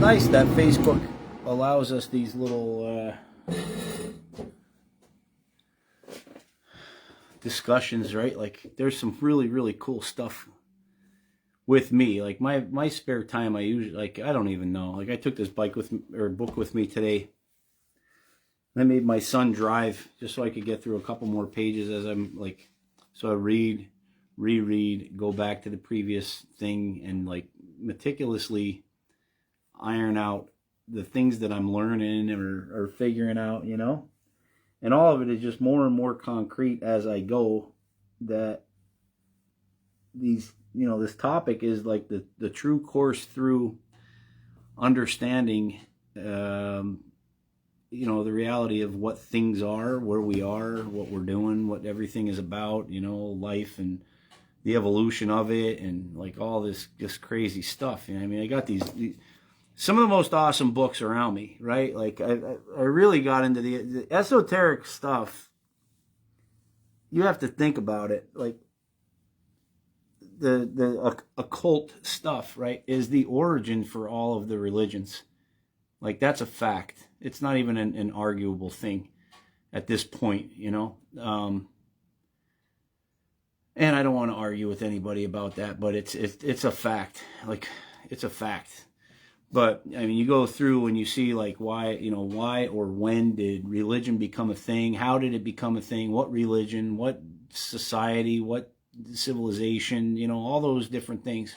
nice that Facebook allows us these little discussions, right? Like, there's some really, really cool stuff with me. Like, my spare time, I usually, like, I don't even know. Like, I took this book with me today. I made my son drive just so I could get through a couple more pages as I'm like, so I read, reread, go back to the previous thing, and like meticulously iron out the things that I'm learning or figuring out, you know? And all of it is just more and more concrete as I go, that these, you know, this topic is like the true course through understanding, you know, the reality of what things are, where we are, what we're doing, what everything is about, you know, life and the evolution of it, and like all this just crazy stuff. You know, I mean, I got these some of the most awesome books around me, right? Like I really got into the esoteric stuff. You have to think about it. Like the occult stuff, right, is the origin for all of the religions. Like, that's a fact. It's not even an arguable thing at this point, you know. And I don't want to argue with anybody about that, but it's a fact. Like, it's a fact. But I mean, you go through and you see like why or when did religion become a thing? How did it become a thing? What religion? What society? What civilization? You know, all those different things.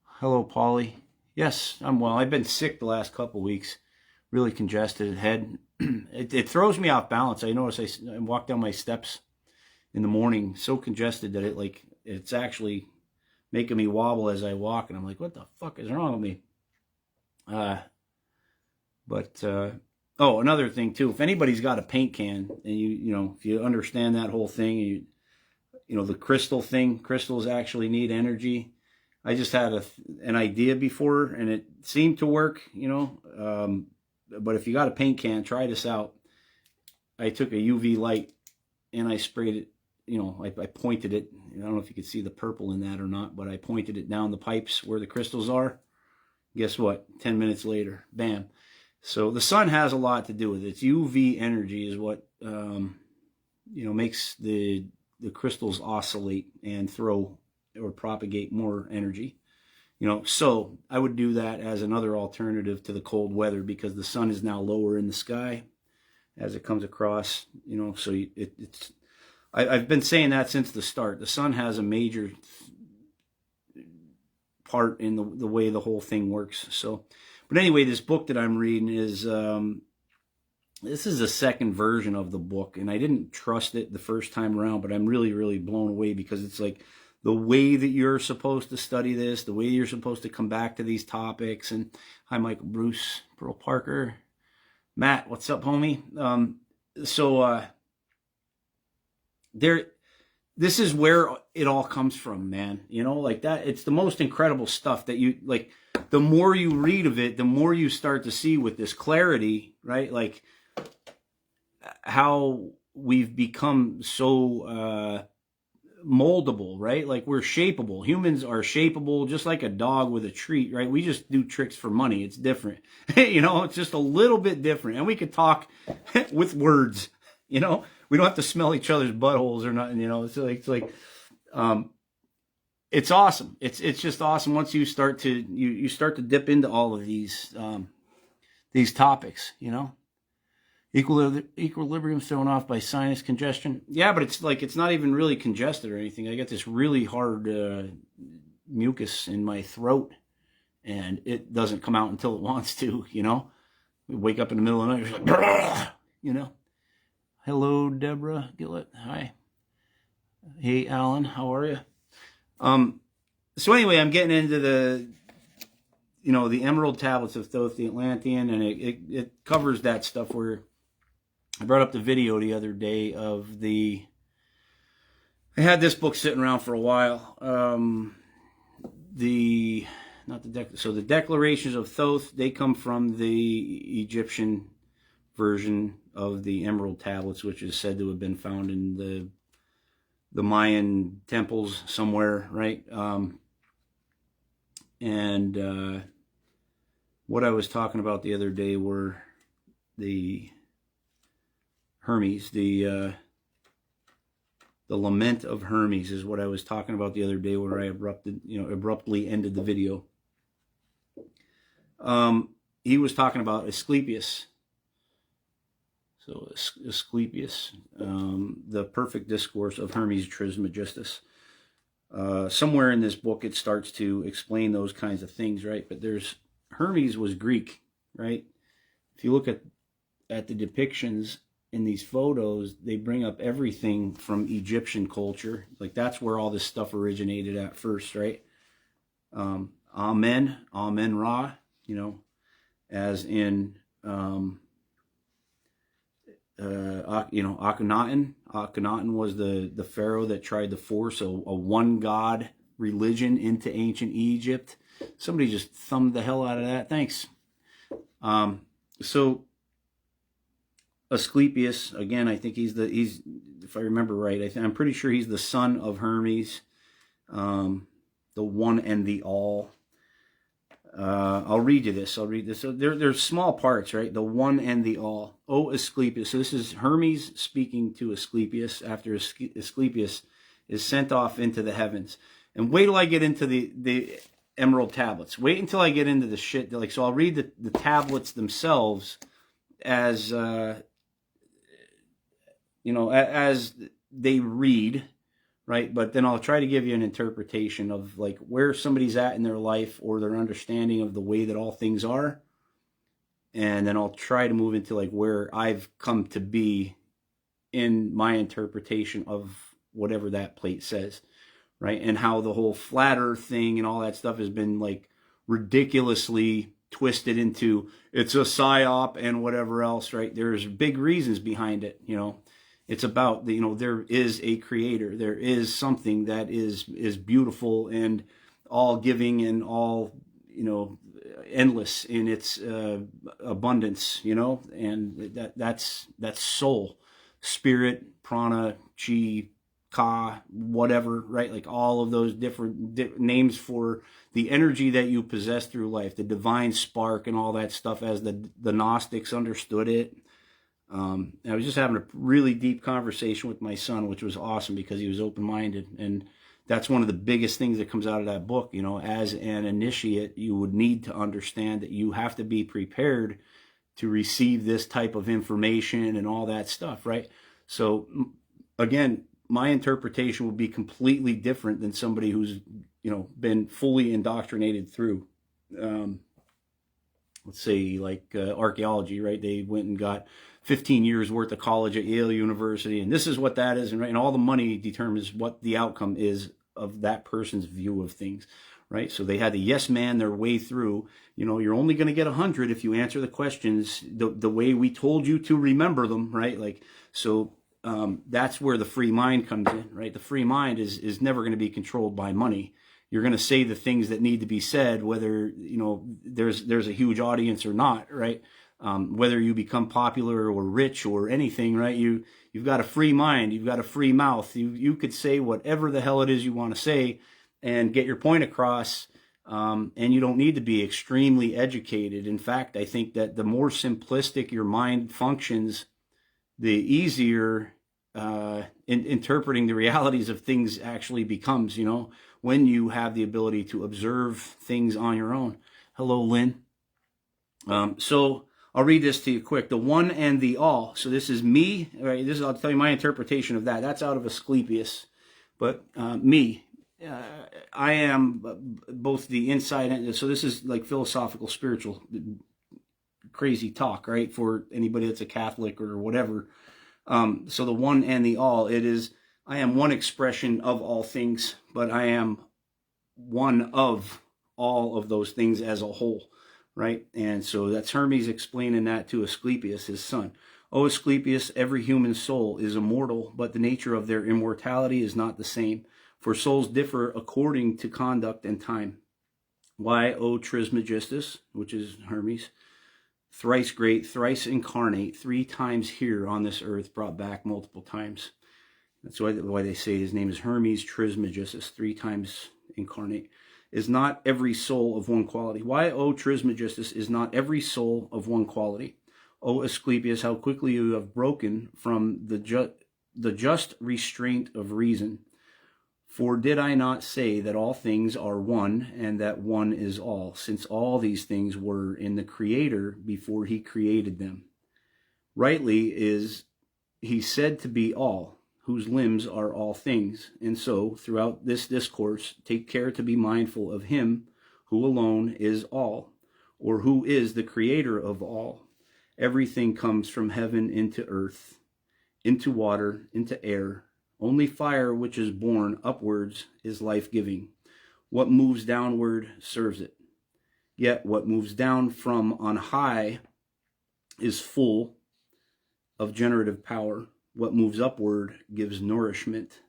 Hello, Polly. Yes, I'm well. I've been sick the last couple weeks. Really congested head. It throws me off balance. I notice I walk down my steps in the morning so congested that it's actually making me wobble as I walk, and I'm like, what the fuck is wrong with me? Oh, another thing too. If anybody's got a paint can, and you know, if you understand that whole thing, and you know the crystal thing, crystals actually need energy. I just had an idea before, and it seemed to work, you know. But if you got a paint can, try this out. I took a UV light and I sprayed it. You know, I pointed it. I don't know if you could see the purple in that or not, but I pointed it down the pipes where the crystals are. Guess what? 10 minutes later, bam. So the sun has a lot to do with it. It's UV energy is what you know, makes the crystals oscillate and throw or propagate more energy. You know, so I would do that as another alternative to the cold weather, because the sun is now lower in the sky as it comes across. You know, so it's. I've been saying that since the start. The sun has a major part in the way the whole thing works. So, but anyway, this book that I'm reading is this is the second version of the book, and I didn't trust it the first time around, but I'm really, really blown away, because it's like the way that you're supposed to study this, the way you're supposed to come back to these topics. And hi, Michael Bruce, Pearl Parker, Matt, what's up, homie? This is where it all comes from, man. You know, like that. It's the most incredible stuff that you like. The more you read of it, the more you start to see with this clarity, right? Like how we've become so moldable, right? Like we're shapeable. Humans are shapeable, just like a dog with a treat, right? We just do tricks for money. It's different. You know, it's just a little bit different. And we could talk with words, you know? We don't have to smell each other's buttholes or nothing, you know. It's awesome. It's just awesome once you start to you start to dip into all of these topics, you know. Equilibrium thrown off by sinus congestion. Yeah, but it's like it's not even really congested or anything. I got this really hard mucus in my throat, and it doesn't come out until it wants to, you know. We wake up in the middle of the night, you're like, you know. Hello, Deborah Gillett. Hi. Hey, Alan. How are you? So anyway, I'm getting into the Emerald Tablets of Thoth, the Atlantean, and it covers that stuff where I brought up the video the other day of I had this book sitting around for a while. The Declarations of Thoth, they come from the Egyptian version of the Emerald Tablets, which is said to have been found in the Mayan temples somewhere, right? what I was talking about the other day were the Hermes, the lament of Hermes is what I was talking about the other day, where I abruptly ended the video. He was talking about Asclepius. So Asclepius, the perfect discourse of Hermes Trismegistus. Somewhere in this book it starts to explain those kinds of things, right? But Hermes was Greek, right? If you look at the depictions in these photos, they bring up everything from Egyptian culture. Like, that's where all this stuff originated at first, right? Amen Ra, as in Akhenaten. Akhenaten was the pharaoh that tried to force a one god religion into ancient Egypt. Somebody just thumbed the hell out of that. Thanks. So Asclepius, again, I think he's if I remember right, I'm pretty sure he's the son of Hermes, the one and the all. I'll read you this. So there's small parts, right? The one and the all. O Asclepius. So this is Hermes speaking to Asclepius after Asclepius is sent off into the heavens. And wait till I get into the emerald tablets. Wait until I get into the shit. So I'll read the tablets themselves as as they read, right? But then I'll try to give you an interpretation of like where somebody's at in their life or their understanding of the way that all things are. And then I'll try to move into like where I've come to be in my interpretation of whatever that plate says, right? And how the whole flat earth thing and all that stuff has been like ridiculously twisted into it's a psyop and whatever else, right? There's big reasons behind it, It's about there is a creator. There is something that is beautiful and all giving and all endless in its abundance. And that's soul, spirit, prana, chi, ka, whatever, right? Like all of those different names for the energy that you possess through life, the divine spark and all that stuff as the Gnostics understood it. I was just having a really deep conversation with my son, which was awesome because he was open-minded. And that's one of the biggest things that comes out of that book. As an initiate, you would need to understand that you have to be prepared to receive this type of information and all that stuff, right? So again, my interpretation would be completely different than somebody who's, been fully indoctrinated through, let's say like archaeology, right? They went and got 15 years worth of college at Yale University, and this is what that is, and all the money determines what the outcome is of that person's view of things, right? So they had to yes man their way through. You're only going to get 100 if you answer the questions the way we told you to remember them, right? Like, so that's where the free mind comes in, right? The free mind is never going to be controlled by money. You're going to say the things that need to be said, whether there's a huge audience or not, right? Whether you become popular or rich or anything, right? You've got a free mind, you've got a free mouth. You could say whatever the hell it is you want to say and get your point across. And you don't need to be extremely educated. In fact, I think that the more simplistic your mind functions, the easier interpreting the realities of things actually becomes, when you have the ability to observe things on your own. Hello, Lynn. So I'll read this to you quick. The one and the all. So this is me, right? I'll tell you my interpretation of that. That's out of Asclepius. But me, I am both the inside and, so this is like philosophical, spiritual, crazy talk, right? For anybody that's a Catholic or whatever. So the one and the all, I am one expression of all things, but I am one of all of those things as a whole, right? And so that's Hermes explaining that to Asclepius, his son. O Asclepius, every human soul is immortal, but the nature of their immortality is not the same, for souls differ according to conduct and time. Why, O Trismegistus, which is Hermes, thrice great, thrice incarnate, 3 times here on this earth, brought back multiple times. That's why they say his name is Hermes Trismegistus, 3 times incarnate. is not every soul of one quality. Why, O Trismegistus, is not every soul of one quality? O Asclepius, how quickly you have broken from the just restraint of reason. For did I not say that all things are one, and that one is all, since all these things were in the Creator before he created them? Rightly is he said to be all, whose limbs are all things. And so, throughout this discourse, take care to be mindful of him who alone is all, or who is the Creator of all. Everything comes from heaven into earth, into water, into air. Only fire which is born upwards is life-giving. What moves downward serves it. Yet what moves down from on high is full of generative power. What moves upward gives nourishment.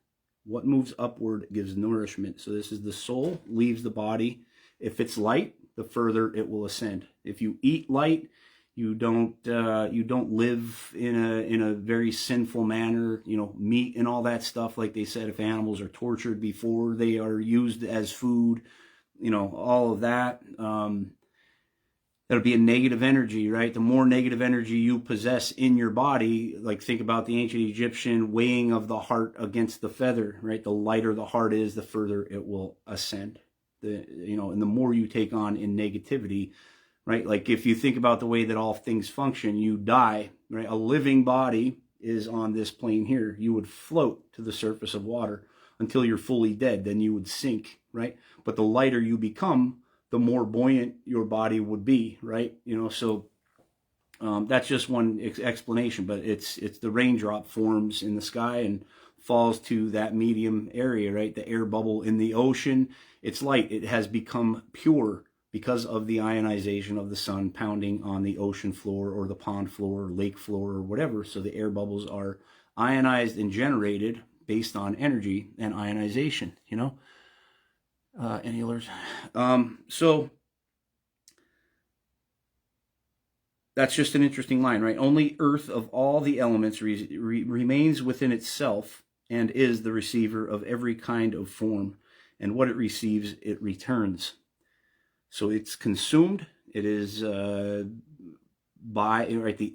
What moves upward gives nourishment. So this is the soul leaves the body. If it's light, the further it will ascend. If you eat light, you don't live in a very sinful manner. You know, meat and all that stuff. Like they said, if animals are tortured before they are used as food, you know, all of that. That'll be a negative energy, right? The more negative energy you possess in your body, like think about the ancient Egyptian weighing of the heart against the feather, right? The lighter the heart is, the further it will ascend. And the more you take on in negativity, right? Like if you think about the way that all things function, you die, right? A living body is on this plane here. You would float to the surface of water until you're fully dead. Then you would sink, right? But the lighter you become, the more buoyant your body would be, right? So that's just one explanation, but it's the raindrop forms in the sky and falls to that medium area, right? The air bubble in the ocean, it's light. It has become pure because of the ionization of the sun pounding on the ocean floor or the pond floor or lake floor or whatever. So the air bubbles are ionized and generated based on energy and ionization, any others? So that's just an interesting line, right? Only earth of all the elements remains within itself and is the receiver of every kind of form. And what it receives, it returns. So it's consumed. It is the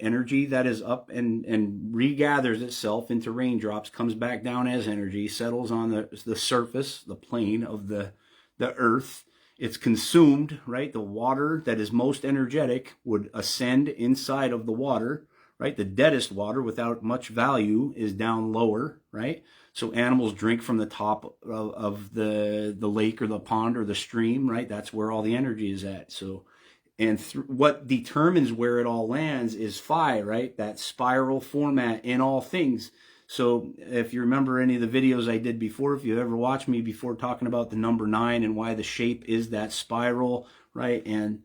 energy that is up and regathers itself into raindrops, comes back down as energy, settles on the surface, the plane of the earth. It's consumed, right? The water that is most energetic would ascend inside of the water, right? The deadest water without much value is down lower, right? So animals drink from the top of the lake or the pond or the stream, right? That's where all the energy is at. So, and what determines where it all lands is phi, right? That spiral format in all things. So if you remember any of the videos I did before, if you ever watched me before talking about the number 9 and why the shape is that spiral, right? And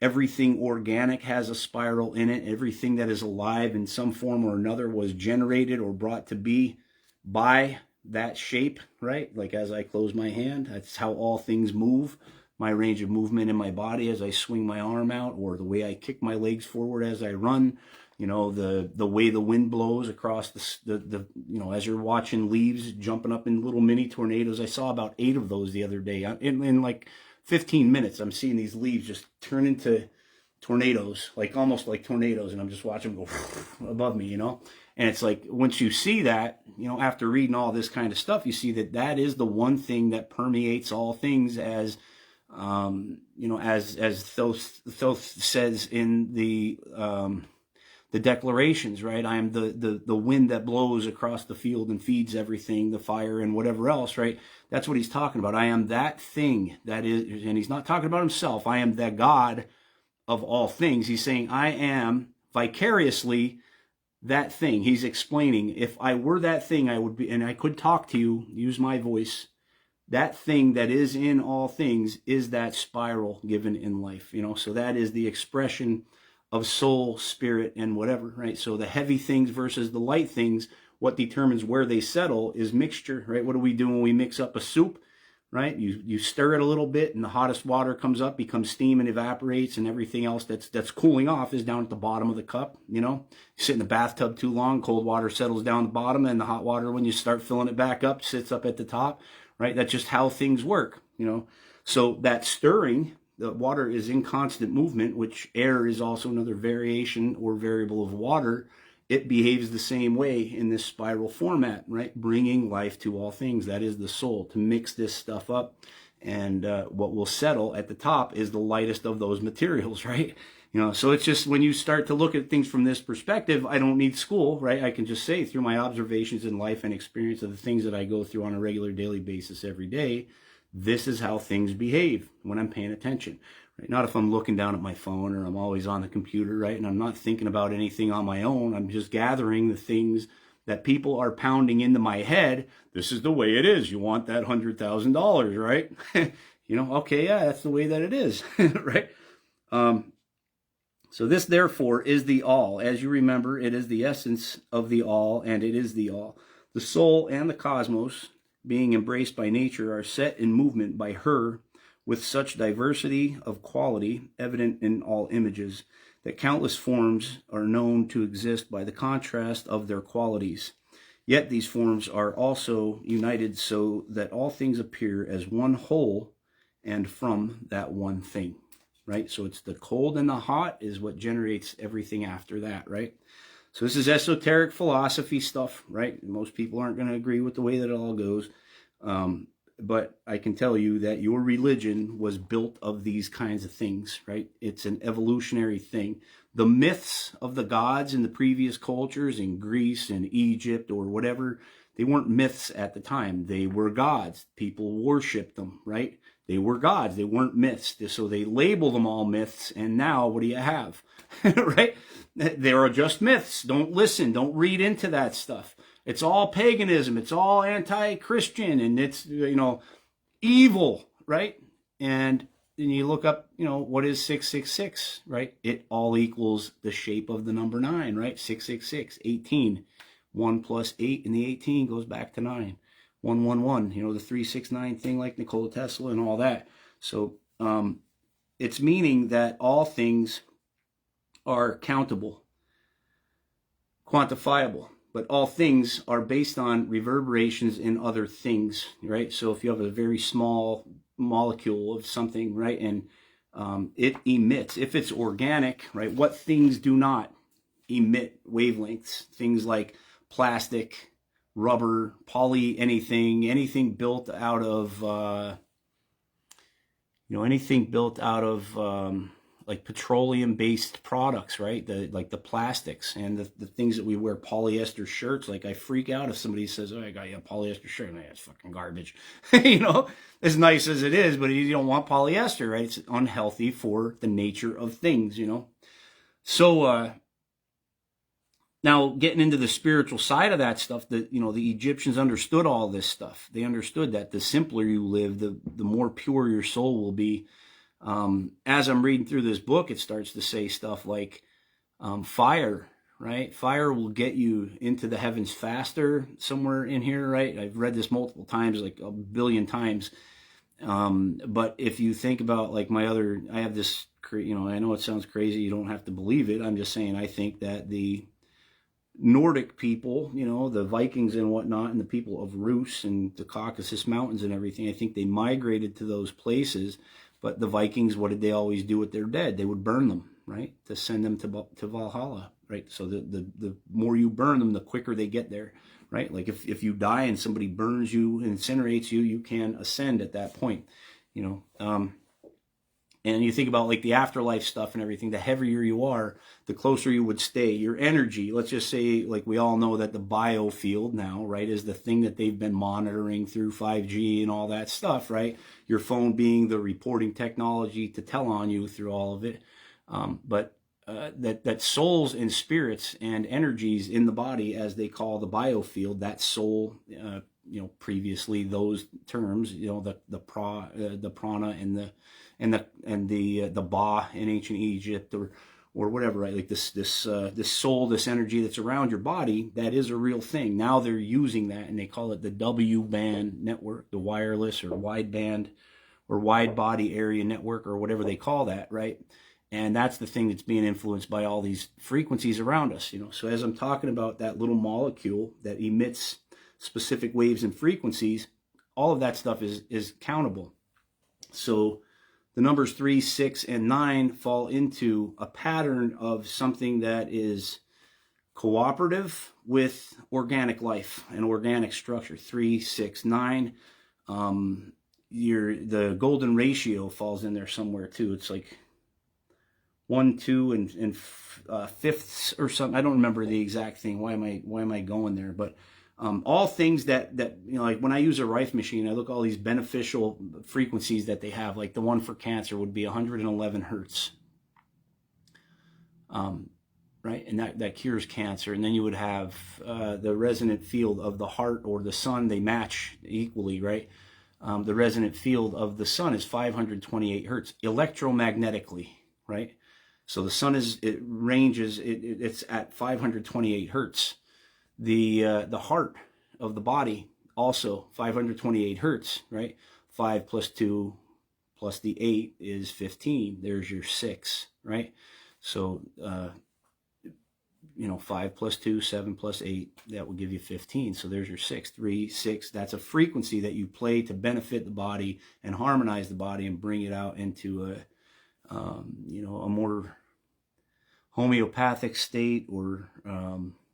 everything organic has a spiral in it. Everything that is alive in some form or another was generated or brought to be by that shape, right? Like as I close my hand, that's how all things move. My range of movement in my body as I swing my arm out, or the way I kick my legs forward as I run, the way the wind blows across the as you're watching leaves jumping up in little mini tornadoes. I saw about 8 of those the other day. In like 15 minutes, I'm seeing these leaves just turn into tornadoes, like almost like tornadoes, and I'm just watching them go above me, And it's like, once you see that, after reading all this kind of stuff, you see that is the one thing that permeates all things, as as Thoth says in the declarations, right? I am the wind that blows across the field and feeds everything, the fire and whatever else, right? That's what he's talking about. I am that thing that is, and he's not talking about himself. I am the God of all things. He's saying I am vicariously that thing. He's explaining, if I were that thing, I would be, and I could talk to you, use my voice. That thing that is in all things is that spiral given in life, so that is the expression of soul, spirit, and whatever, right? So the heavy things versus the light things, what determines where they settle is mixture, right? What do we do when we mix up a soup, right? You stir it a little bit, and the hottest water comes up, becomes steam, and evaporates, and everything else that's cooling off is down at the bottom of the cup, You sit in the bathtub too long, cold water settles down the bottom, and the hot water, when you start filling it back up, sits up at the top, right? That's just how things work, So that stirring, the water is in constant movement, which air is also another variation or variable of water. It behaves the same way in this spiral format, right? Bringing life to all things. That is the soul, to mix this stuff up. And what will settle at the top is the lightest of those materials, right? So it's just when you start to look at things from this perspective, I don't need school, right? I can just say through my observations in life and experience of the things that I go through on a regular daily basis every day, this is how things behave when I'm paying attention, right? Not if I'm looking down at my phone or I'm always on the computer, right? And I'm not thinking about anything on my own. I'm just gathering the things that people are pounding into my head. This is the way it is. You want that $100,000, right? Okay, yeah, that's the way that it is, right? So this, therefore, is the all. As you remember, it is the essence of the all, and it is the all. The soul and the cosmos, being embraced by nature, are set in movement by her with such diversity of quality evident in all images that countless forms are known to exist by the contrast of their qualities. Yet these forms are also united so that all things appear as one whole and from that one thing, right? So it's the cold and the hot is what generates everything after that, right? So this is esoteric philosophy stuff, right? Most people aren't going to agree with the way that it all goes. But I can tell you that your religion was built of these kinds of things, right? It's an evolutionary thing. The myths of the gods in the previous cultures in Greece and Egypt or whatever, they weren't myths at the time. They were gods. People worshiped them, right? They were gods. They weren't myths. So they label them all myths. And now what do you have, right? They are just myths. Don't listen. Don't read into that stuff. It's all paganism. It's all anti-Christian, and it's, evil, right? And then you look up, what is 666, right? It all equals the shape of the number 9, right? 666, 18. 1 plus 8 in the 18 goes back to 9. 111, the 369 thing like Nikola Tesla and all that. So it's meaning that all things are countable, quantifiable. But all things are based on reverberations in other things, right? So if you have a very small molecule of something, right, and it emits, if it's organic, right, what things do not emit wavelengths? Things like plastic, rubber, poly, anything built out of, like petroleum-based products, right? Like the plastics and the things that we wear, polyester shirts. Like I freak out if somebody says, "Oh, I got you a polyester shirt." And it's fucking garbage, as nice as it is, but you don't want polyester, right? It's unhealthy for the nature of things, So now getting into the spiritual side of that stuff, the Egyptians understood all this stuff. They understood that the simpler you live, the more pure your soul will be. As I'm reading through this book, it starts to say stuff like fire, right? Fire will get you into the heavens faster somewhere in here, right? I've read this multiple times, like a billion times. But if you think about like I have this, I know it sounds crazy. You don't have to believe it. I'm just saying, I think that the Nordic people, the Vikings and whatnot, and the people of Rus and the Caucasus Mountains and everything, I think they migrated to those places. But the Vikings, what did they always do with their dead? They would burn them, right? To send them to Valhalla, right? So the more you burn them, the quicker they get there, right? Like if you die and somebody burns you, incinerates you, you can ascend at that point, and you think about like the afterlife stuff and everything, the heavier you are, the closer you would stay. Your energy, let's just say, like we all know that the biofield now, right, is the thing that they've been monitoring through 5G and all that stuff, right? Your phone being the reporting technology to tell on you through all of it. But that souls and spirits and energies in the body, as they call the biofield, that soul, previously those terms, the prana and the ba in ancient Egypt or whatever, right? Like this soul, this energy that's around your body, that is a real thing. Now they're using that, and they call it the W-band network, the wireless or wideband or wide body area network, or whatever they call that, right? And that's the thing that's being influenced by all these frequencies around us, So as I'm talking about that little molecule that emits specific waves and frequencies, all of that stuff is countable. So the numbers 3, 6, and 9 fall into a pattern of something that is cooperative with organic life and organic structure. 3, 6, 9. The golden ratio falls in there somewhere too. It's like 1, 2, and fifths or something. I don't remember the exact thing. Why am I going there? But all things that like when I use a Rife machine, I look at all these beneficial frequencies that they have. Like the one for cancer would be 111 hertz. Right, and that cures cancer. And then you would have the resonant field of the heart or the sun. They match equally, right? The resonant field of the sun is 528 hertz electromagnetically, right? So the sun it's at 528 hertz. The heart of the body also 528 hertz, right? 5 plus 2 plus the 8 is 15. There's your 6, right? So 5 plus 2, 7 plus 8, that will give you 15. So there's your 6, 3, 6. That's a frequency that you play to benefit the body and harmonize the body and bring it out into a more homeopathic state, or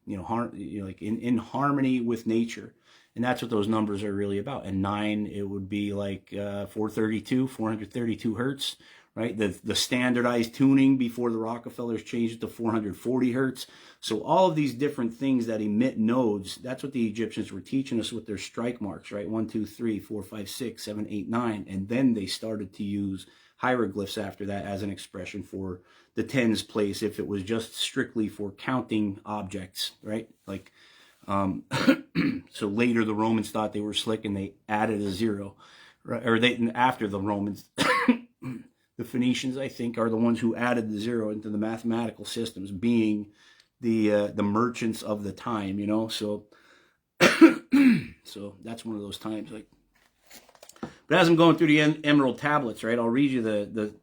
like in harmony with nature. And that's what those numbers are really about. And 9, it would be like 432 hertz. Right, the standardized tuning before the Rockefellers changed it to 440 hertz. So all of these different things that emit nodes, that's what the Egyptians were teaching us with their strike marks, right? 1, 2, 3, 4, 5, 6, 7, 8, 9. And then they started to use hieroglyphs after that as an expression for the tens place, if it was just strictly for counting objects, right? Like, so later the Romans thought they were slick and they added a 0, right? Or after the Romans... The Phoenicians, I think, are the ones who added the 0 into the mathematical systems, being the merchants of the time, So, so that's one of those times. Like, but as I'm going through the Emerald Tablets, right, I'll read you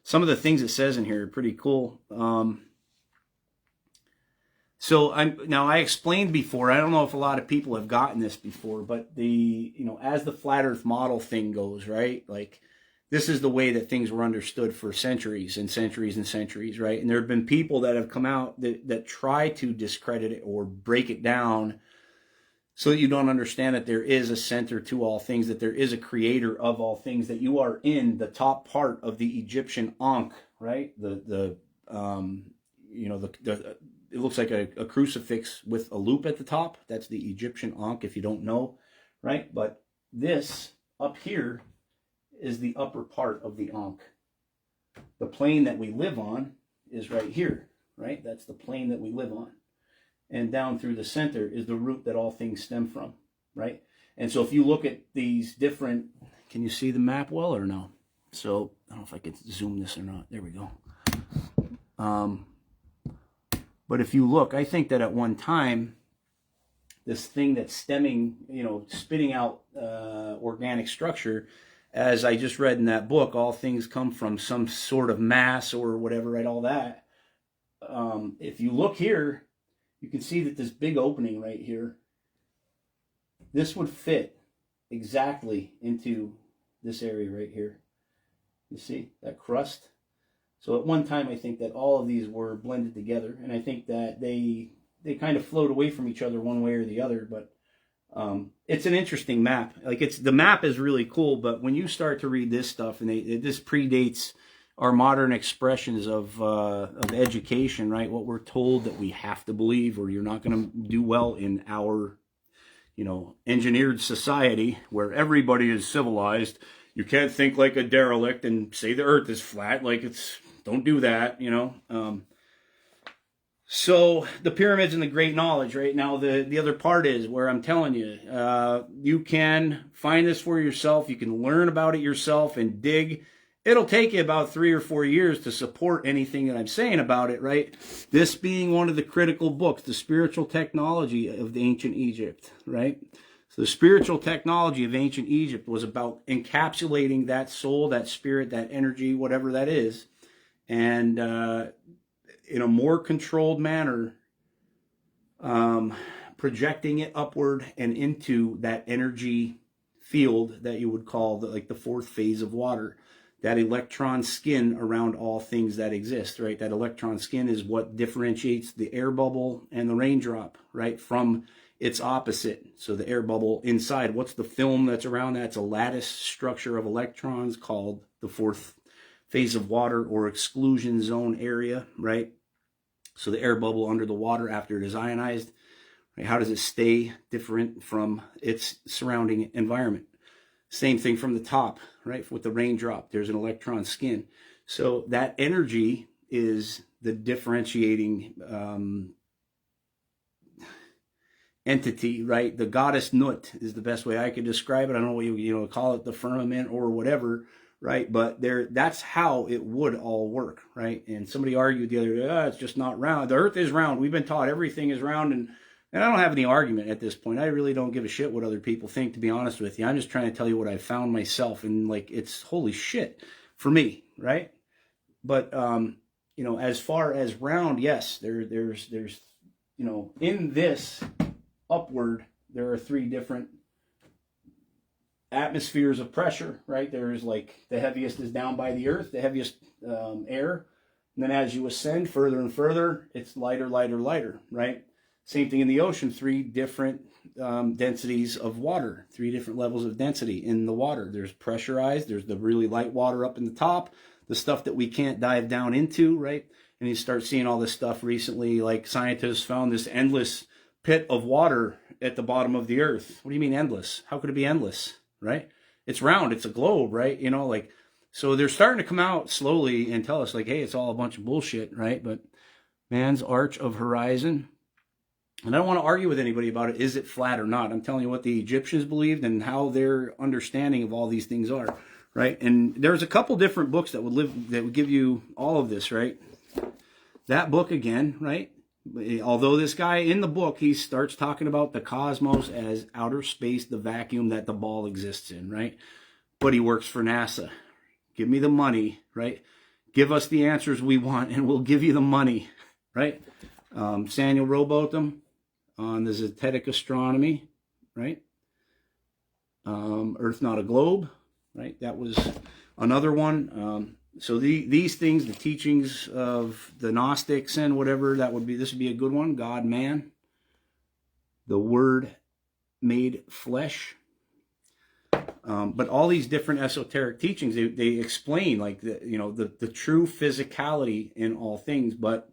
some of the things it says in here are pretty cool. So I explained before. I don't know if a lot of people have gotten this before, but as the flat Earth model thing goes, right, like. This is the way that things were understood for centuries and centuries and centuries, right? And there have been people that have come out that try to discredit it or break it down so that you don't understand that there is a center to all things, that there is a creator of all things, that you are in the top part of the Egyptian Ankh, right? It looks like a crucifix with a loop at the top. That's the Egyptian Ankh, if you don't know, right? But this up here is the upper part of the Ankh. The plane that we live on is right here, right? That's the plane that we live on. And down through the center is the root that all things stem from, right? And so if you look at these different, can you see the map well or no? So I don't know if I can zoom this or not. There we go. But if you look, I think that at one time, this thing that's stemming, spitting out organic structure, as I just read in that book, all things come from some sort of mass or whatever, right? All that. If you look here, you can see that this big opening right here, this would fit exactly into this area right here. You see that crust? So at one time, I think that all of these were blended together, and I think that they kind of float away from each other one way or the other, but it's an interesting map. Like the map is really cool, but when you start to read this stuff, and this predates our modern expressions of education, right? What we're told that we have to believe, or you're not going to do well in our, engineered society where everybody is civilized. You can't think like a derelict and say the earth is flat. Like don't do that, So the pyramids and the great knowledge, right? Now the other part is where I'm telling you, you can find this for yourself. You can learn about it yourself and dig. It'll take you about 3 or 4 years to support anything that I'm saying about it, right? This being one of the critical books, the spiritual technology of the ancient Egypt, right? So the spiritual technology of ancient Egypt was about encapsulating that soul, that spirit, that energy, whatever that is, and in a more controlled manner, projecting it upward and into that energy field that you would call like the fourth phase of water. That electron skin around all things that exist, right? That electron skin is what differentiates the air bubble and the raindrop, right, from its opposite. So the air bubble inside, what's the film that's around that? It's a lattice structure of electrons called the fourth phase of water, or exclusion zone area, right? So the air bubble under the water after it is ionized, right? How does it stay different from its surrounding environment? Same thing from the top, right? With the raindrop, there's an electron skin. So that energy is the differentiating entity, right? The Goddess Nūt is the best way I could describe it. I don't know what you call it, the firmament or whatever, right? But that's how it would all work, right? And somebody argued the other day, it's just not round. The earth is round. We've been taught everything is round, and I don't have any argument at this point. I really don't give a shit what other people think, to be honest with you. I'm just trying to tell you what I found myself, and like, it's holy shit for me, right? But as far as round, yes, there's in this upward, there are three different atmospheres of pressure, right? There's like the heaviest is down by the earth, the heaviest air, and then as you ascend further and further, it's lighter, lighter, lighter, right? Same thing in the ocean, three different densities of water, three different levels of density in the water. There's pressurized, there's the really light water up in the top, the stuff that we can't dive down into, right? And you start seeing all this stuff recently, like scientists found this endless pit of water at the bottom of the earth. What do you mean endless? How could it be endless, right? It's round, it's a globe, right? So they're starting to come out slowly and tell us like, hey, it's all a bunch of bullshit, right? But man's arch of horizon, and I don't want to argue with anybody about it. Is it flat or not? I'm telling you what the Egyptians believed and how their understanding of all these things are, right? And there's a couple different books that would give you all of this, right? That book again, right? Although this guy in the book, he starts talking about the cosmos as outer space, the vacuum that the ball exists in, right? But he works for NASA. Give me the money, right? Give us the answers we want and we'll give you the money, right? Samuel Rowbotham on the Zetetic astronomy, right? Earth Not a Globe, right? That was another one. So these things, the teachings of the Gnostics and whatever, this would be a good one. God, man, the Word made flesh. But all these different esoteric teachings, they explain like the true physicality in all things, but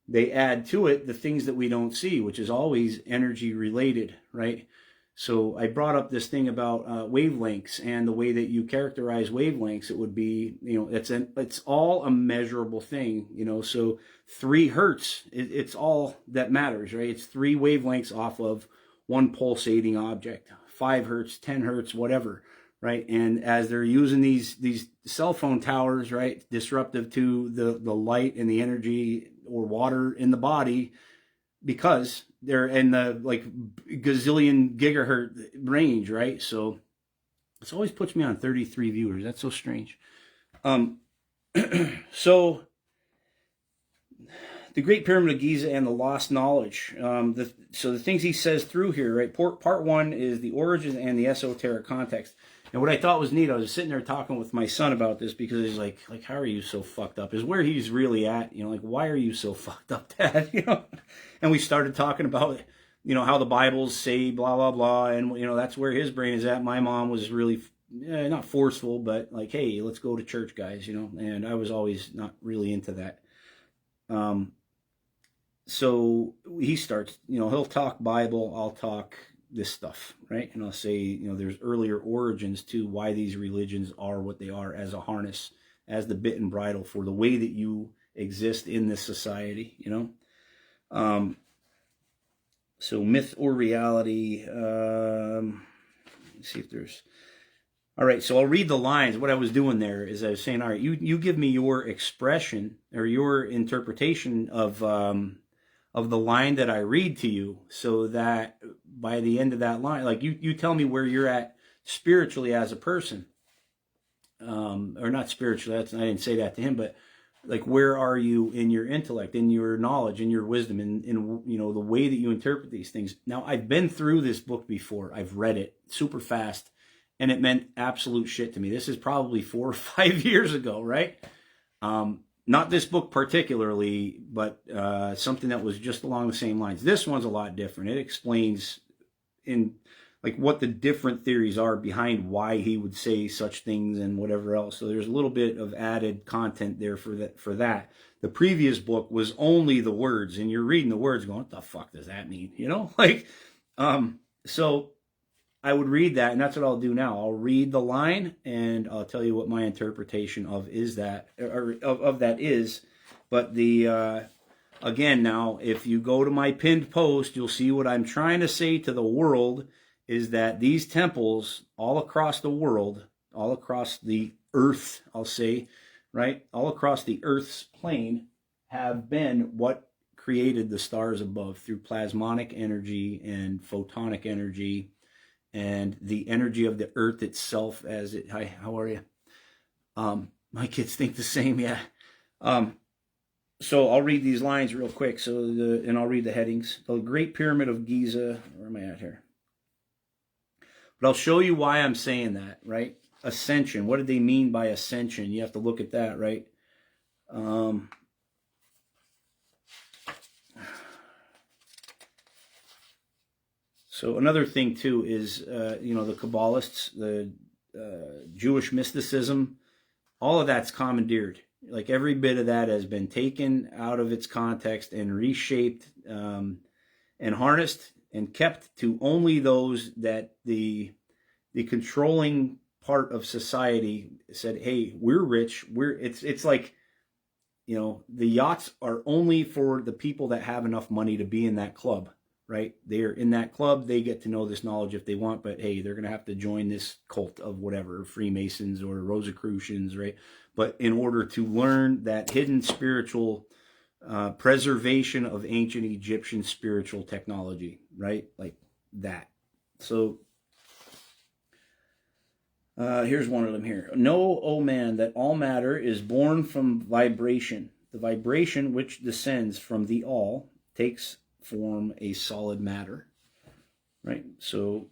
they add to it the things that we don't see, which is always energy related, right? So I brought up this thing about wavelengths and the way that you characterize wavelengths. It would be, it's all a measurable thing, so 3 hertz, it's all that matters, right? It's 3 wavelengths off of one pulsating object, 5 hertz, 10 hertz, whatever, right? And as they're using these cell phone towers, right, disruptive to the light and the energy or water in the body, because they're in the like gazillion gigahertz range, right? So it always puts me on 33 viewers. That's so strange. So the Great Pyramid of Giza and the lost knowledge. So the things he says through here, right? Part 1 is the origin and the esoteric context. And what I thought was neat, I was sitting there talking with my son about this because he's like, how are you so fucked up? Is where he's really at, like, why are you so fucked up, Dad? And we started talking about, how the Bibles say blah, blah, blah. And, that's where his brain is at. My mom was really, not forceful, but like, hey, let's go to church, guys, and I was always not really into that. So he starts, he'll talk Bible, I'll talk this stuff, right? And I'll say, there's earlier origins to why these religions are what they are as a harness, as the bit and bridle for the way that you exist in this society, So myth or reality, let's see if there's, all right, so I'll read the lines. What I was doing there is I was saying, all right, you give me your expression or your interpretation of the line that I read to you, so that by the end of that line, like you tell me where you're at spiritually as a person, or not spiritually. I didn't say that to him, but like, where are you in your intellect, in your knowledge, in your wisdom, in the way that you interpret these things. Now, I've been through this book before. I've read it super fast, and it meant absolute shit to me. This is probably 4 or 5 years ago, right? Not this book particularly, but something that was just along the same lines. This one's a lot different. It explains in like what the different theories are behind why he would say such things and whatever else. So there's a little bit of added content there for that. The previous book was only the words, and you're reading the words going, what the fuck does that mean? You know, like, so I would read that, and that's what I'll do now. I'll read the line, and I'll tell you what my interpretation of that is. But the again, now, if you go to my pinned post, you'll see what I'm trying to say to the world is that these temples all across the world, all across the earth, I'll say, right, all across the earth's plane have been what created the stars above through plasmonic energy and photonic energy and the energy of the earth itself as it. Hi, how are you? My kids think the same, yeah. So I'll read these lines real quick. And I'll read the headings. The Great Pyramid of Giza. Where am I at here? But I'll show you why I'm saying that, right? Ascension. What did they mean by ascension? You have to look at that, right? So another thing too is, the Kabbalists, the Jewish mysticism, all of that's commandeered. Like every bit of that has been taken out of its context and reshaped and harnessed and kept to only those that the controlling part of society said, hey, we're rich. It's like, the yachts are only for the people that have enough money to be in that club, right? They're in that club. They get to know this knowledge if they want, but hey, they're going to have to join this cult of whatever, Freemasons or Rosicrucians, right? But in order to learn that hidden spiritual preservation of ancient Egyptian spiritual technology, right? Like that. So here's one of them here. Know, O man, that all matter is born from vibration. The vibration which descends from the all takes form a solid matter, right? So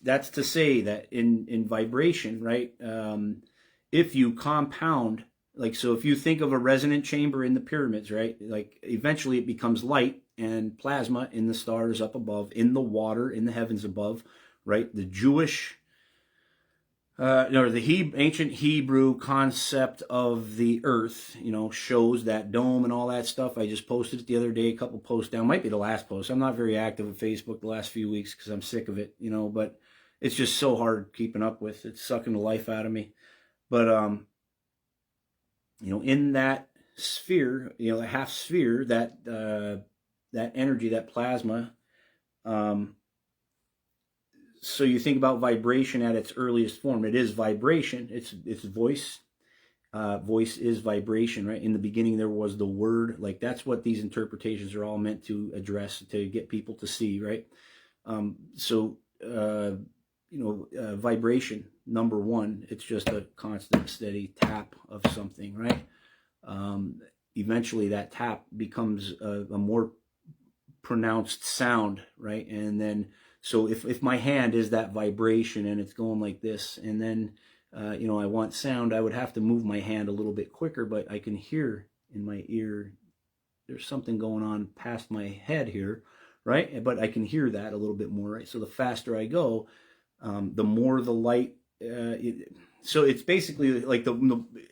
that's to say that in vibration, right? If you compound, like, so if you think of a resonant chamber in the pyramids, right? Like eventually it becomes light and plasma in the stars up above, in the water, in the heavens above, right? The Jewish, the ancient Hebrew concept of the earth, shows that dome and all that stuff. I just posted it the other day, a couple posts down. Might be the last post. I'm not very active on Facebook the last few weeks because I'm sick of it, but it's just so hard keeping up with. It's sucking the life out of me. But, in that sphere, the half sphere, that energy, that plasma, so you think about vibration at its earliest form. It is vibration. It's voice. Voice is vibration, right? In the beginning, there was the word. Like that's what these interpretations are all meant to address, to get people to see, right? Vibration, number one, it's just a constant, steady tap of something, right? Eventually, that tap becomes a more pronounced sound, right? And then, so if my hand is that vibration and it's going like this, and then, I want sound, I would have to move my hand a little bit quicker, but I can hear in my ear, there's something going on past my head here, right? But I can hear that a little bit more, right? So the faster I go, the more the light, so it's basically like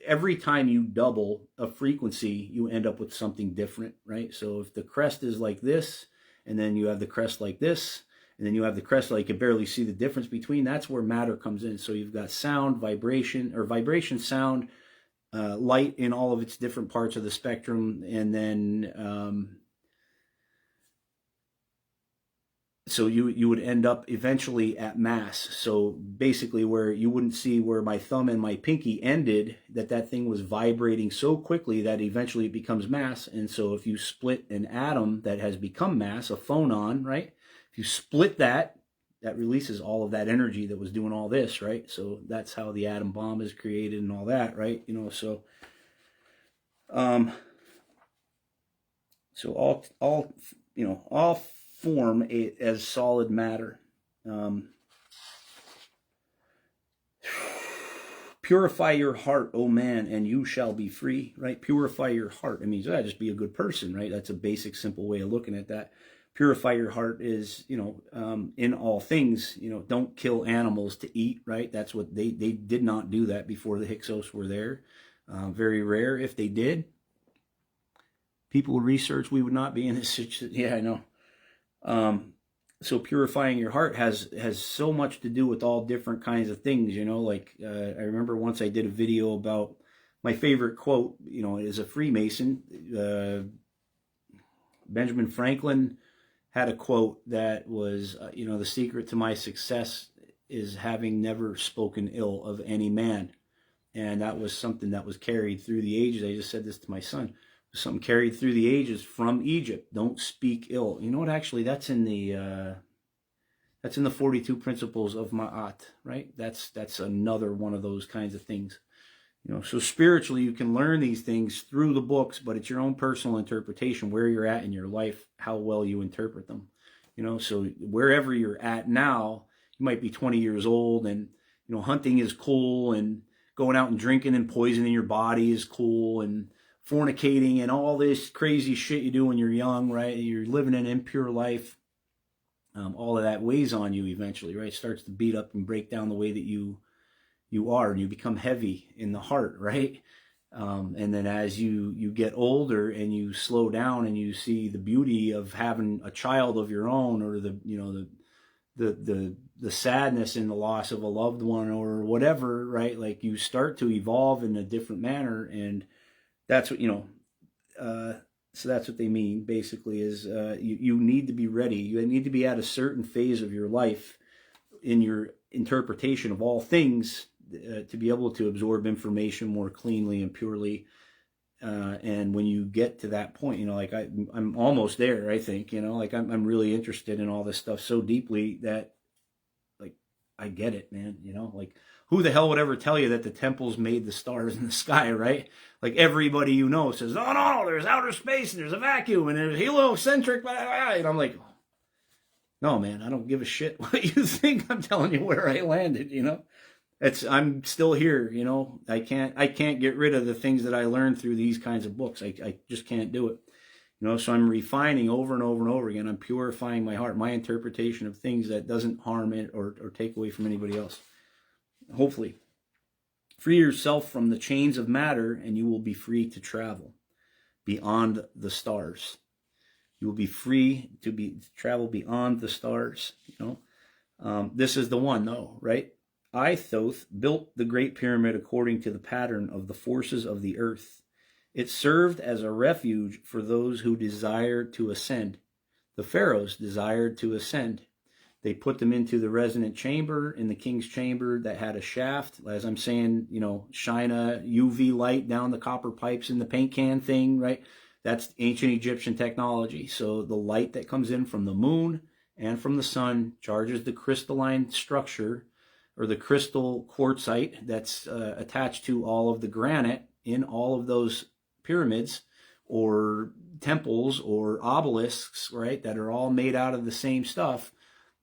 every time you double a frequency, you end up with something different, right? So if the crest is like this, and then you have the crest like this, and then you have the crest like you can barely see the difference between, that's where matter comes in. So you've got sound, vibration, sound, light in all of its different parts of the spectrum, and then so you would end up eventually at mass. So basically where you wouldn't see where my thumb and my pinky ended, that thing was vibrating so quickly that eventually it becomes mass. And so if you split an atom that has become mass, a phonon, right? If you split that releases all of that energy that was doing all this, right? So that's how the atom bomb is created and all that, right? So all form as solid matter. purify your heart, O man, and you shall be free, right? Purify your heart. It means, just be a good person, right? That's a basic, simple way of looking at that. Purify your heart is, in all things, don't kill animals to eat, right? That's what they did not do that before the Hyksos were there. Very rare. If they did, people would research, we would not be in this situation. Yeah, I know. So purifying your heart has so much to do with all different kinds of things, like I remember once I did a video about my favorite quote, as a Freemason. Benjamin Franklin had a quote that was, the secret to my success is having never spoken ill of any man. And that was something that was carried through the ages. I just said this to my son. Something carried through the ages from Egypt. Don't speak ill. You know what? Actually, that's in the 42 principles of Ma'at, right? That's another one of those kinds of things. So spiritually, you can learn these things through the books, but it's your own personal interpretation, where you're at in your life, how well you interpret them. So wherever you're at now, you might be 20 years old, and hunting is cool, and going out and drinking and poisoning your body is cool, and fornicating and all this crazy shit you do when you're young, right? You're living an impure life. All of that weighs on you eventually, right? It starts to beat up and break down the way that you are, and you become heavy in the heart, right? And then as you get older and you slow down and you see the beauty of having a child of your own, or the sadness in the loss of a loved one or whatever, right? Like, you start to evolve in a different manner, and that's what, so that's what they mean, basically, is you need to be ready. You need to be at a certain phase of your life in your interpretation of all things to be able to absorb information more cleanly and purely. And when you get to that point, like I'm almost there, I think, like I'm really interested in all this stuff so deeply that, like, I get it, man, like, who the hell would ever tell you that the temples made the stars in the sky, right? Like, everybody says, no, there's outer space, and there's a vacuum, and there's heliocentric, blah, blah, blah. And I'm like, no, man, I don't give a shit what you think. I'm telling you where I landed, I'm still here, I can't get rid of the things that I learned through these kinds of books. I just can't do it. So I'm refining over and over and over again. I'm purifying my heart, my interpretation of things that doesn't harm it or take away from anybody else. Hopefully. Free yourself from the chains of matter, and you will be free to travel beyond the stars. You will be free to travel beyond the stars. This is the one, though, right? I, Thoth, built the Great Pyramid according to the pattern of the forces of the earth. It served as a refuge for those who desired to ascend. The pharaohs desired to ascend. They put them into the resonant chamber in the king's chamber that had a shaft. As I'm saying, shine a UV light down the copper pipes in the paint can thing, right? That's ancient Egyptian technology. So the light that comes in from the moon and from the sun charges the crystalline structure, or the crystal quartzite that's attached to all of the granite in all of those pyramids or temples or obelisks, right? That are all made out of the same stuff.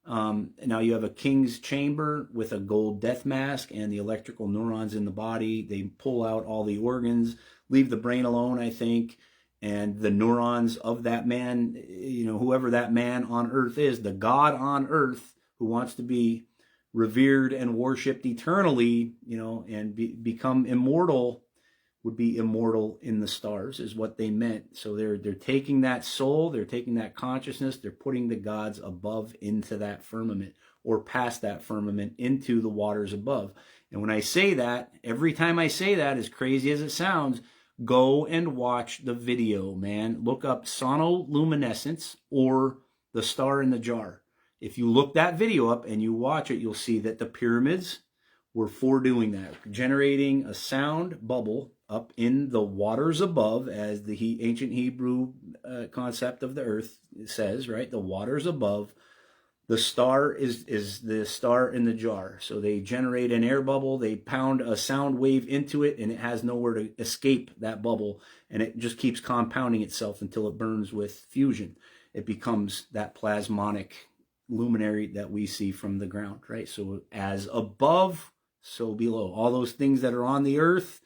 Now you have a king's chamber with a gold death mask and the electrical neurons in the body. They pull out all the organs, leave the brain alone, I think. And the neurons of that man, whoever that man on earth is, the God on earth who wants to be revered and worshipped eternally, and become immortal, would be immortal in the stars, is what they meant. So they're taking that soul, they're taking that consciousness, they're putting the gods above into that firmament, or past that firmament into the waters above. And when I say that, every time I say that, as crazy as it sounds, go and watch the video, man. Look up sonoluminescence or the star in the jar. If you look that video up and you watch it, you'll see that the pyramids were for doing that, generating a sound bubble up in the waters above, as the ancient Hebrew concept of the earth says, right? The waters above. The star is the star in the jar. So they generate an air bubble, they pound a sound wave into it, and it has nowhere to escape that bubble, and it just keeps compounding itself until it burns with fusion. It becomes that plasmonic luminary that we see from the ground, right? So as above, so below. All those things that are on the earth,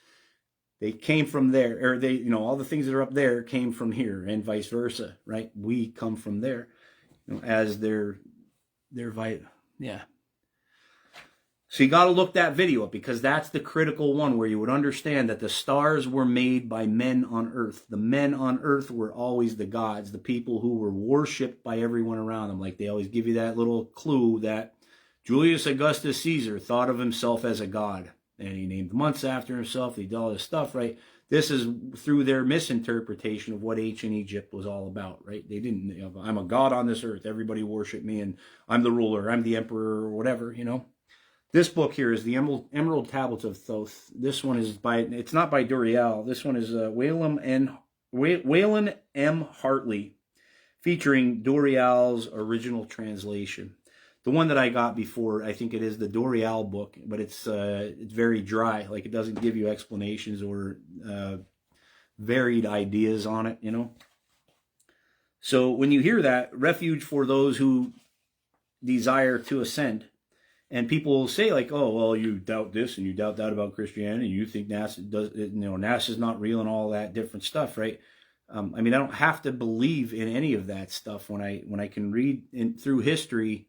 they came from there, or they, you know, all the things that are up there came from here, and vice versa, right? We come from there, you know, as their yeah. So you got to look that video up, because that's the critical one where you would understand that the stars were made by men on earth. The men on earth were always the gods, the people who were worshipped by everyone around them. Like they always give you that little clue that Julius Augustus Caesar thought of himself as a god, and he named the months after himself. He did all this stuff, right? This is through their misinterpretation of what ancient Egypt was all about, right? They didn't, you know, I'm a god on this earth. Everybody worship me, and I'm the ruler. I'm the emperor, or whatever, you know. This book here is the Emerald Tablets of Thoth. This one is by, it's not by Duriel. This one is Wayland M. Hartley, featuring Duriel's original translation. The one that I got before, I think it is the Duriel book, but it's very dry. Like, it doesn't give you explanations or varied ideas on it, you know. So when you hear that, refuge for those who desire to ascend. And people will say, like, oh, well, you doubt this and you doubt that about Christianity, and you think NASA does, you know, NASA's not real and all that different stuff, right? I mean, I don't have to believe in any of that stuff when I can read through history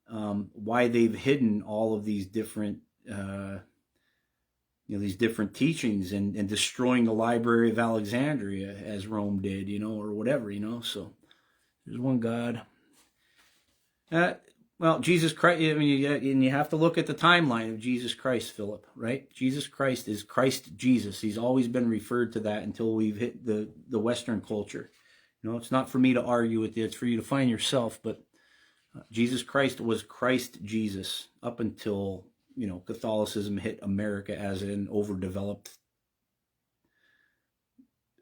why they've hidden all of these different you know, these different teachings, and destroying the Library of Alexandria as Rome did, you know, or whatever, you know. So there's one God. Well, Jesus Christ, I mean, and you have to look at the timeline of Jesus Christ, Philip, right? Jesus Christ is Christ Jesus. He's always been referred to that until we've hit the Western culture. You know, it's not for me to argue with you. It's for you to find yourself. But Jesus Christ was Christ Jesus up until, you know, Catholicism hit America as an overdeveloped,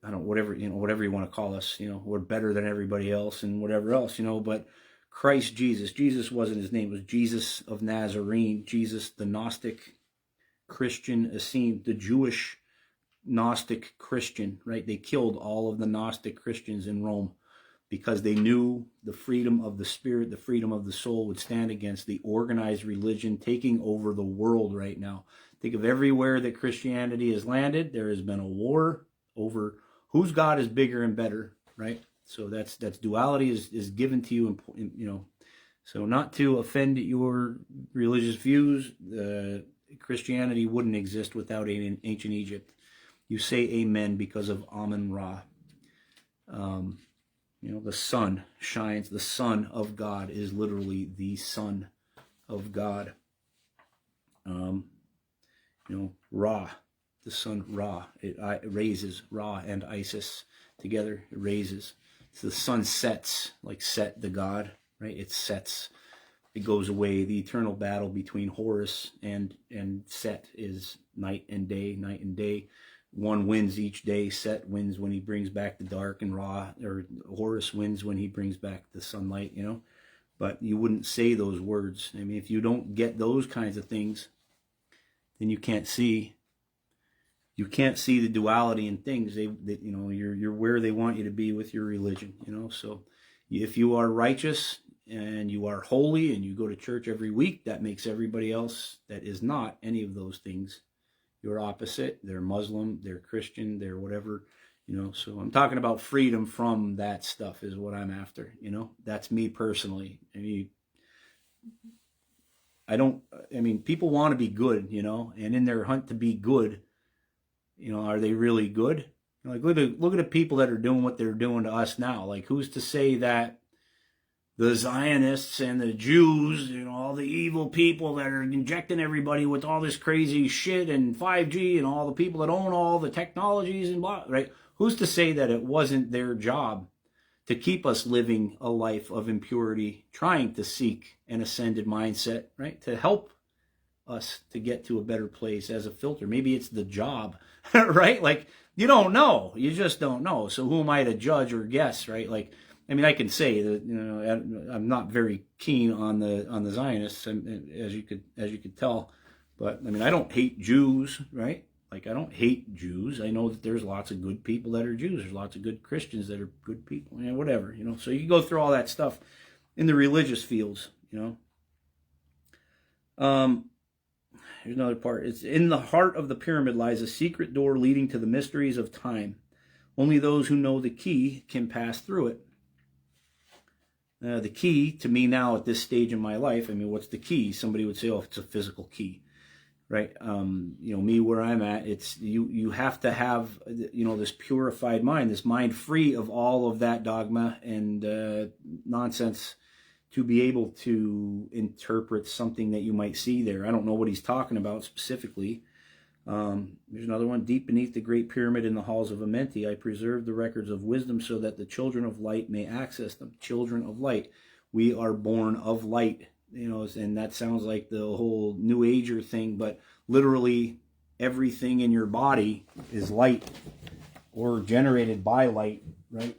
I don't, whatever, you know, whatever you want to call us, you know, we're better than everybody else and whatever else, you know, but Christ Jesus. Jesus wasn't his name. It was Jesus of Nazarene. Jesus, the Gnostic Christian Essene, the Jewish Gnostic Christian, right? They killed all of the Gnostic Christians in Rome because they knew the freedom of the spirit, the freedom of the soul would stand against the organized religion taking over the world right now. Think of everywhere that Christianity has landed. There has been a war over whose God is bigger and better, right? So that's duality is given to you, you know. So not to offend your religious views, Christianity wouldn't exist without ancient Egypt. You say amen because of Amun-Ra. You know, the sun shines. The Son of God is literally the Son of God. You know, Ra, the sun Ra. It raises Ra and Isis together. It raises. So the sun sets, like Set the god, right? It sets. It goes away. The eternal battle between Horus and Set is night and day, night and day. One wins each day. Set wins when he brings back the dark, and Ra, or Horus, wins when he brings back the sunlight, you know. But you wouldn't say those words. I mean, if you don't get those kinds of things, then you can't see. You can't see the duality in things. You know, you're where they want you to be with your religion, you know. So if you are righteous and you are holy and you go to church every week, that makes everybody else that is not any of those things your opposite. They're Muslim, they're Christian, they're whatever, you know. So I'm talking about freedom from that stuff is what I'm after, you know. That's me personally. I mean, people want to be good, you know, and in their hunt to be good, you know, are they really good? Like, look at the people that are doing what they're doing to us now. Like, who's to say that the Zionists and the Jews, you know, all the evil people that are injecting everybody with all this crazy shit and 5G and all the people that own all the technologies and blah, right? Who's to say that it wasn't their job to keep us living a life of impurity, trying to seek an ascended mindset, right? To help us to get to a better place as a filter. Maybe it's the job, right? Like, you don't know. You just don't know. So who am I to judge or guess, right? Like, I mean, I can say that, you know, I'm not very keen on the Zionists, as you could tell. But I mean, I don't hate Jews, right? Like, I don't hate Jews. I know that there's lots of good people that are Jews. There's lots of good Christians that are good people, you know, whatever, you know. So you can go through all that stuff in the religious fields, you know. here's another part. It's in the heart of the pyramid lies a secret door leading to the mysteries of time. Only those who know the key can pass through it. The key to me now at this stage in my life, I mean, what's the key? Somebody would say, oh, it's a physical key, right? Me where I'm at, it's you have to have, this purified mind, this mind free of all of that dogma and nonsense to be able to interpret something that you might see there. I don't know what he's talking about specifically. There's another one. Deep beneath the great pyramid in the halls of Amenti, I preserve the records of wisdom so that the children of light may access them. Children of light. We are born of light, and that sounds like the whole New Ager thing, but literally everything in your body is light or generated by light, right?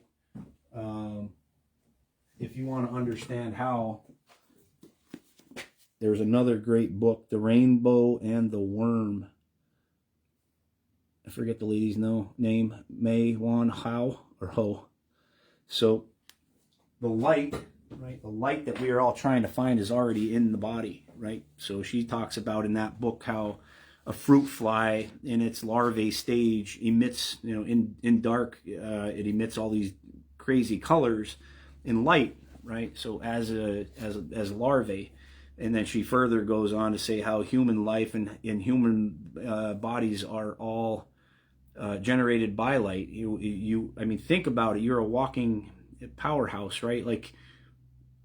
If you want to understand how, there's another great book, The Rainbow and the Worm. I forget the lady's name, May Wan Hao or Ho. So the light, right? The light that we are all trying to find is already in the body, right? So she talks about in that book how a fruit fly in its larvae stage emits, in dark, it emits all these crazy colors in light, right? So as larvae. And then she further goes on to say how human life and human bodies are all generated by light. I mean, think about it. You're a walking powerhouse, right? Like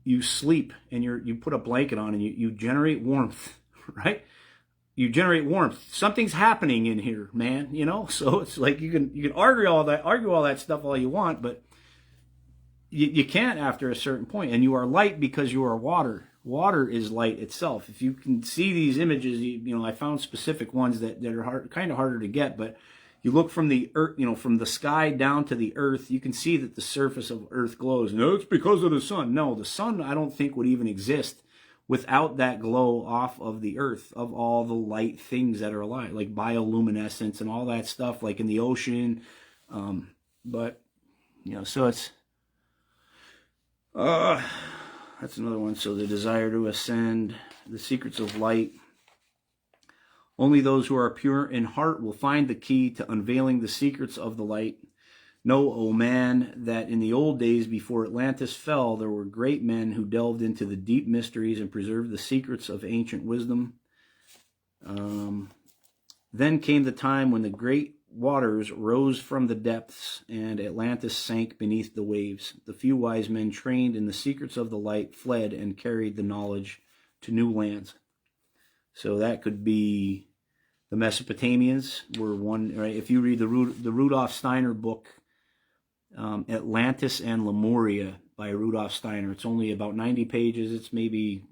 you sleep and you put a blanket on and you generate warmth, right? You generate warmth. Something's happening in here, man. So it's like you can argue all that stuff all you want, but you can't after a certain point. And you are light because you are water. Water is light itself. If you can see these images, I found specific ones that are kind of harder to get, but you look from the earth, from the sky down to the earth, you can see that the surface of Earth glows. No, it's because of the sun. No, the sun, I don't think, would even exist without that glow off of the earth, of all the light things that are alive, like bioluminescence and all that stuff, like in the ocean. So it's, that's another one. So the desire to ascend, the secrets of light. Only those who are pure in heart will find the key to unveiling the secrets of the light. Know, O man, that in the old days before Atlantis fell, there were great men who delved into the deep mysteries and preserved the secrets of ancient wisdom. Then came the time when the great waters rose from the depths and Atlantis sank beneath the waves. The few wise men trained in the secrets of the light fled and carried the knowledge to new lands. So that could be the Mesopotamians were one, right? If you read the Rudolf Steiner book, Atlantis and Lemuria by Rudolf Steiner, it's only about 90 pages. It's maybe,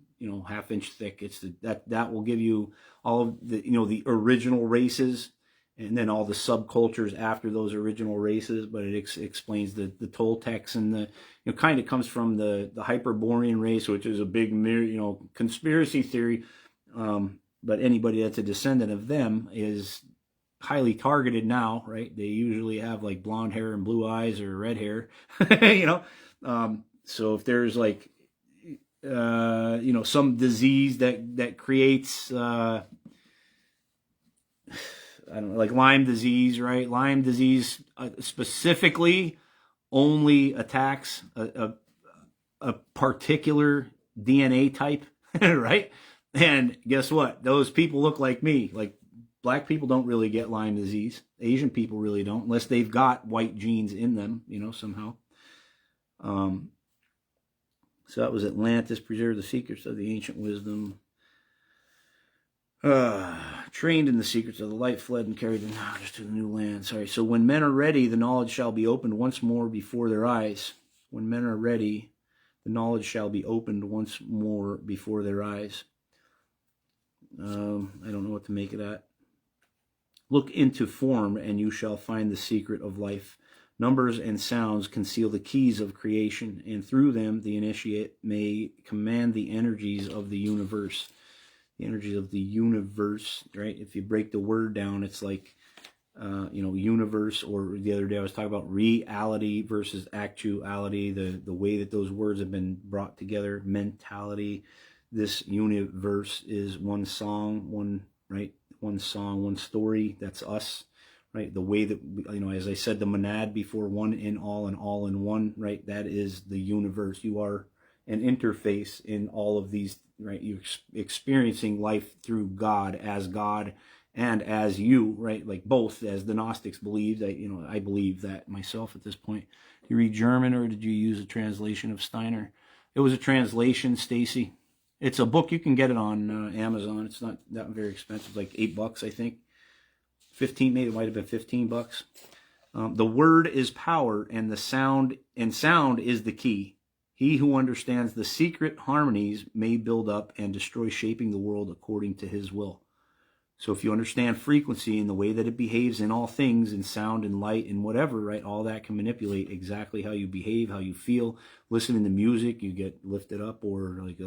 half-inch thick. It's that will give you all of the, the original races and then all the subcultures after those original races. But it explains the Toltecs and the, kind of comes from the Hyperborean race, which is a big, conspiracy theory. But anybody that's a descendant of them is highly targeted now, right? They usually have like blonde hair and blue eyes or red hair, so if there's like, some disease that creates, I don't know, like Lyme disease, right? Lyme disease specifically only attacks a particular DNA type, right? And guess what? Those people look like me. Like black people don't really get Lyme disease. Asian people really don't, unless they've got white genes in them, somehow. So that was Atlantis, preserved the secrets of the ancient wisdom. Trained in the secrets of the light, fled and carried the knowledge to the new land. Sorry. So when men are ready, the knowledge shall be opened once more before their eyes. When men are ready, the knowledge shall be opened once more before their eyes. I don't know what to make of that. Look into form, and you shall find the secret of life. Numbers and sounds conceal the keys of creation, and through them the initiate may command the energies of the universe. The energies of the universe, right? If you break the word down, it's like, universe, or the other day I was talking about reality versus actuality, the way that those words have been brought together, mentality. This universe is one song, one right? One song, one story, that's us, right? The way that, as I said, the monad before, one in all and all in one, right? That is the universe. You are an interface in all of these, right? You're experiencing life through God and as you, right? Like both, as the Gnostics believed. I believe that myself at this point. Do you read German, or did you use a translation of Steiner? It was a translation, Stacy. It's a book. You can get it on Amazon. It's not that very expensive, like $8, I think. 15, maybe it might have been $15. The word is power, and sound is the key. He who understands the secret harmonies may build up and destroy, shaping the world according to his will. So if you understand frequency and the way that it behaves in all things, in sound and light and whatever, right, all that can manipulate exactly how you behave, how you feel. Listening to music, you get lifted up or like,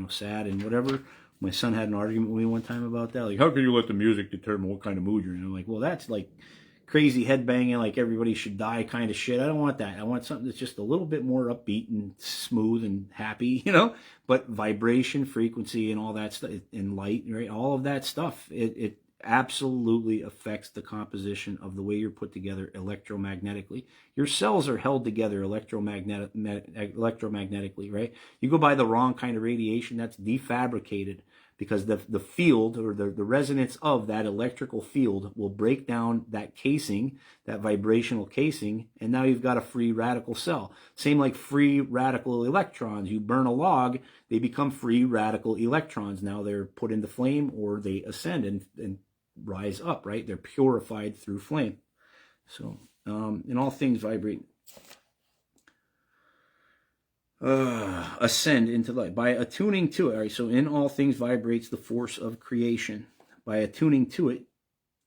sad and whatever. My son had an argument with me one time about that. Like, how can you let the music determine what kind of mood you're in? I'm like, well, that's like crazy headbanging, like everybody should die kind of shit. I don't want that. I want something that's just a little bit more upbeat and smooth and happy, but vibration, frequency, and all that stuff, and light, right? All of that stuff, it absolutely affects the composition of the way you're put together electromagnetically. Your cells are held together electromagnetically, right? You go by the wrong kind of radiation, that's defabricated, because the field, or the resonance of that electrical field, will break down that casing, that vibrational casing, and now you've got a free radical cell. Same like free radical electrons. You burn a log, they become free radical electrons. Now they're put into flame, or they ascend and rise up, right? They're purified through flame. So, and all things vibrate. Ascend into light by attuning to it. All right, so in all things vibrates the force of creation. By attuning to it,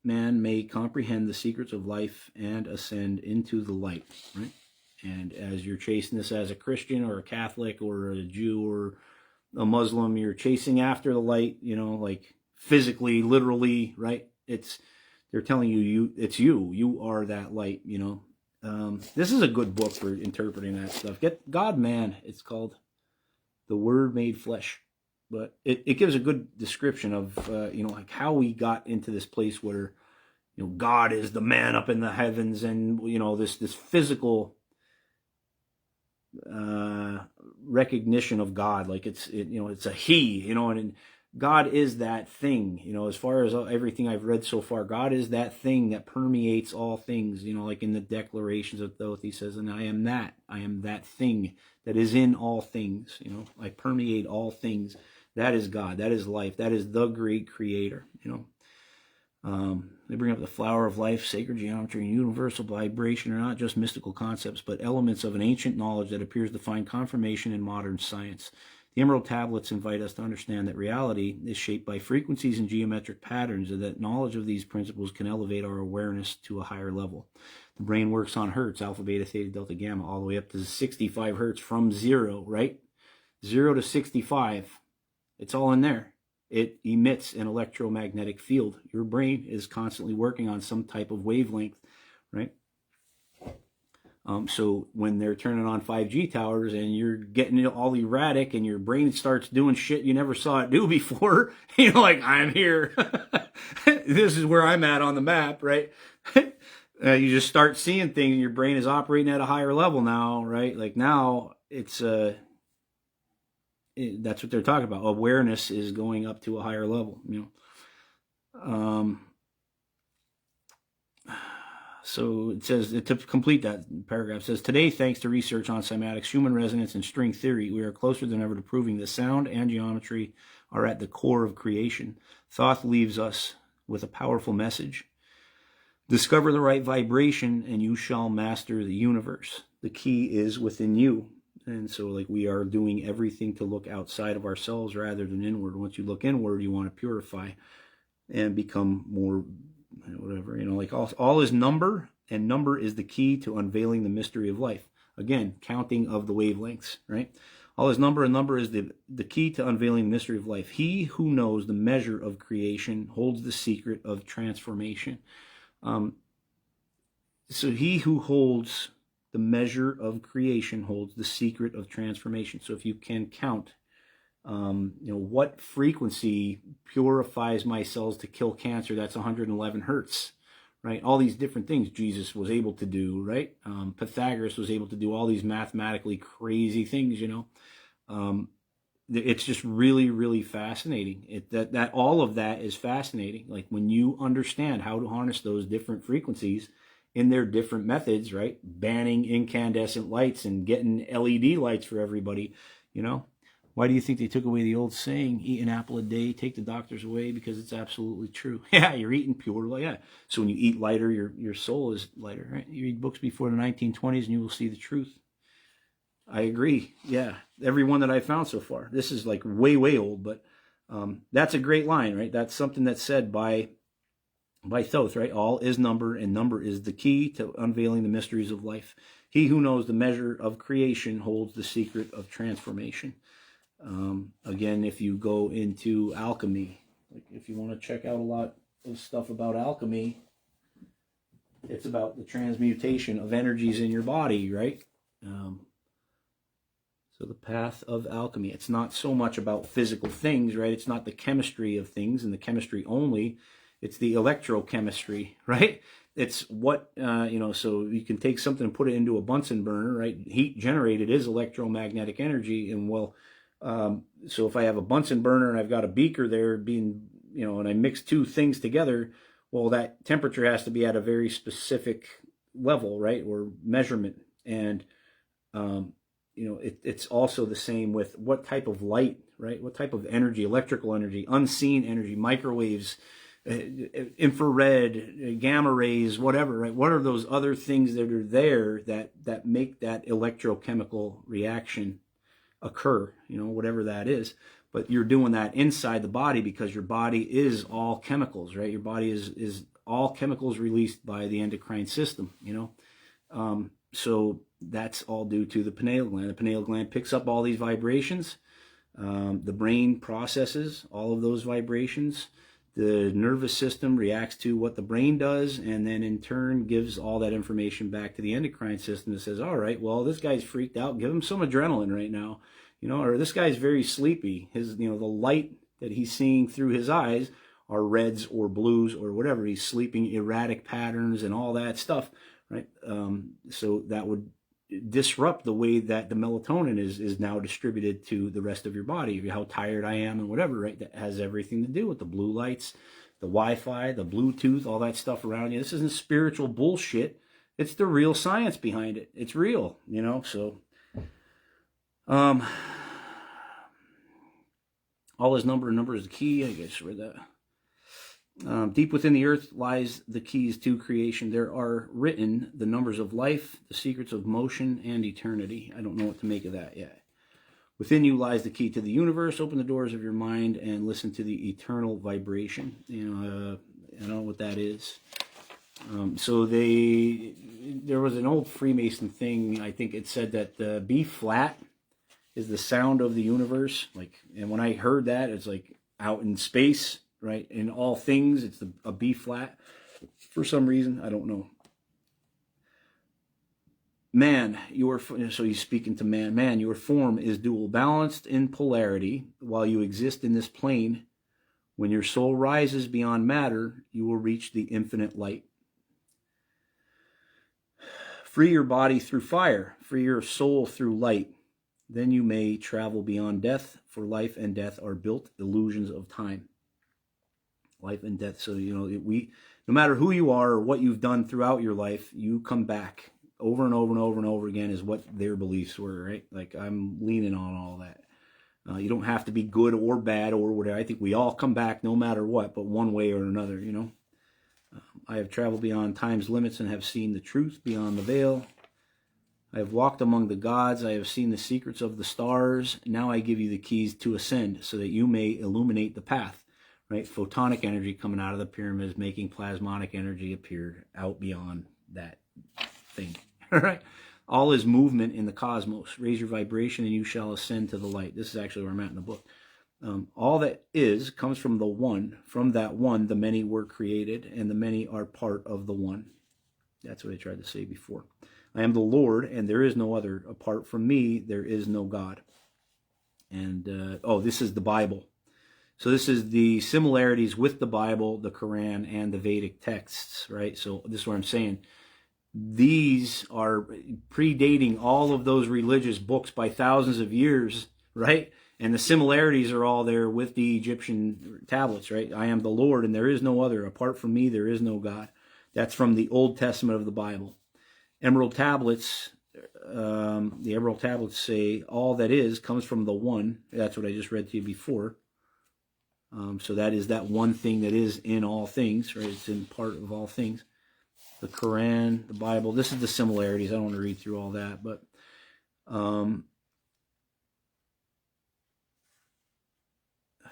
man may comprehend the secrets of life and ascend into the light, right? And as you're chasing this as a Christian or a Catholic or a Jew or a Muslim, you're chasing after the light, like physically, literally, right? They're telling you it's you are that light, This is a good book for interpreting that stuff. Get God Man, it's called. The Word Made Flesh. But it gives a good description of, like how we got into this place where, God is the man up in the heavens, and, this physical recognition of God. Like it's a he, and God is that thing, as far as everything I've read so far. God is that thing that permeates all things, like in the declarations of Thoth, he says, and I am that thing that is in all things, I permeate all things. That is God, that is life, that is the great creator, They bring up the flower of life, sacred geometry, and universal vibration are not just mystical concepts, but elements of an ancient knowledge that appears to find confirmation in modern science. The Emerald Tablets invite us to understand that reality is shaped by frequencies and geometric patterns, and that knowledge of these principles can elevate our awareness to a higher level. The brain works on hertz, alpha, beta, theta, delta, gamma, all the way up to 65 hertz from 0, right? 0 to 65. It's all in there. It emits an electromagnetic field. Your brain is constantly working on some type of wavelength, right? So when they're turning on 5G towers and you're getting all erratic and your brain starts doing shit you never saw it do before, like, I'm here. This is where I'm at on the map, right? You just start seeing things and your brain is operating at a higher level now, right? Like now it's, that's what they're talking about. Awareness is going up to a higher level, So it says, to complete that paragraph, it says, today, thanks to research on cymatics, human resonance, and string theory, we are closer than ever to proving that sound and geometry are at the core of creation. Thoth leaves us with a powerful message. Discover the right vibration and you shall master the universe. The key is within you. And so, like, we are doing everything to look outside of ourselves rather than inward. Once you look inward, you want to purify and become more, whatever, like all is number, and number is the key to unveiling the mystery of life. Again, counting of the wavelengths, right? All is number, and number is the key to unveiling the mystery of life. He who knows the measure of creation holds the secret of transformation. So he who holds the measure of creation holds the secret of transformation. So if you can count What frequency purifies my cells to kill cancer? That's 111 hertz, right? All these different things Jesus was able to do, right? Pythagoras was able to do all these mathematically crazy things, it's just really, really fascinating. That all of that is fascinating. Like when you understand how to harness those different frequencies in their different methods, right? Banning incandescent lights and getting LED lights for everybody, Why do you think they took away the old saying, eat an apple a day, take the doctors away? Because it's absolutely true. Yeah, you're eating pure light. Yeah. So when you eat lighter, your soul is lighter, right? You read books before the 1920s and you will see the truth. I agree. Yeah. Every one that I found so far. This is like way, way old, but that's a great line, right? That's something that's said by Thoth, right? All is number, and number is the key to unveiling the mysteries of life. He who knows the measure of creation holds the secret of transformation. Again, if you go into alchemy, like if you want to check out a lot of stuff about alchemy, it's about the transmutation of energies in your body, right? So the path of alchemy, it's not so much about physical things, right? It's not the chemistry of things and the chemistry only. It's the electrochemistry, right? It's what, so you can take something and put it into a Bunsen burner, right? Heat generated is electromagnetic energy. And so if I have a Bunsen burner and I've got a beaker there being, and I mix two things together, well, that temperature has to be at a very specific level, right? Or measurement. And, it's also the same with what type of light, right? What type of energy, electrical energy, unseen energy, microwaves, infrared, gamma rays, whatever, right? What are those other things that are there that make that electrochemical reaction occur, whatever that is. But you're doing that inside the body because your body is all chemicals, right? Your body is all chemicals released by the endocrine system, so that's all due to the pineal gland. The pineal gland picks up all these vibrations. The brain processes all of those vibrations. The nervous system reacts to what the brain does, and then in turn gives all that information back to the endocrine system that says, all right, well, this guy's freaked out. Give him some adrenaline right now, or this guy's very sleepy. His, the light that he's seeing through his eyes are reds or blues or whatever. He's sleeping erratic patterns and all that stuff, right? So that would disrupt the way that the melatonin is now distributed to the rest of your body, how tired I am and whatever, right? That has everything to do with the blue lights, the Wi-Fi, the Bluetooth, all that stuff around you. This isn't spiritual bullshit. It's the real science behind it. It's real, so all is number, and number is the key. I guess read that. Deep within the earth lies the keys to creation. There are written the numbers of life, the secrets of motion, and eternity. I don't know what to make of that yet. Within you lies the key to the universe. Open the doors of your mind and listen to the eternal vibration. I don't know what that is. So there was an old Freemason thing. I think it said that B flat is the sound of the universe. And when I heard that, it's like out in space. Right? In all things, it's a B flat. For some reason, I don't know. Man, so he's speaking to man. Man, your form is dual, balanced in polarity while you exist in this plane. When your soul rises beyond matter, you will reach the infinite light. Free your body through fire. Free your soul through light. Then you may travel beyond death, for life and death are built illusions of time. Life and death. So, no matter who you are or what you've done throughout your life, you come back over and over and over and over again is what their beliefs were, right? I'm leaning on all that. You don't have to be good or bad or whatever. I think we all come back no matter what, but one way or another, I have traveled beyond time's limits and have seen the truth beyond the veil. I have walked among the gods. I have seen the secrets of the stars. Now I give you the keys to ascend so that you may illuminate the path. Right, photonic energy coming out of the pyramids, making plasmonic energy appear out beyond that thing. All right, all is movement in the cosmos. Raise your vibration, and you shall ascend to the light. This is actually where I'm at in the book. All that is comes from the one. From that one, the many were created, and the many are part of the one. That's what I tried to say before. I am the Lord, and there is no other. Apart from me, there is no God. And oh, this is the Bible. So this is the similarities with the Bible, the Quran, and the Vedic texts, right? So this is what I'm saying. These are predating all of those religious books by thousands of years, right? And the similarities are all there with the Egyptian tablets, right? I am the Lord, and there is no other. Apart from me, there is no God. That's from the Old Testament of the Bible. Emerald tablets, the emerald tablets say all that is comes from the one. That's what I just read to you before. So that is that one thing that is in all things, right? It's in part of all things. The Quran, the Bible. This is the similarities. I don't want to read through all that, but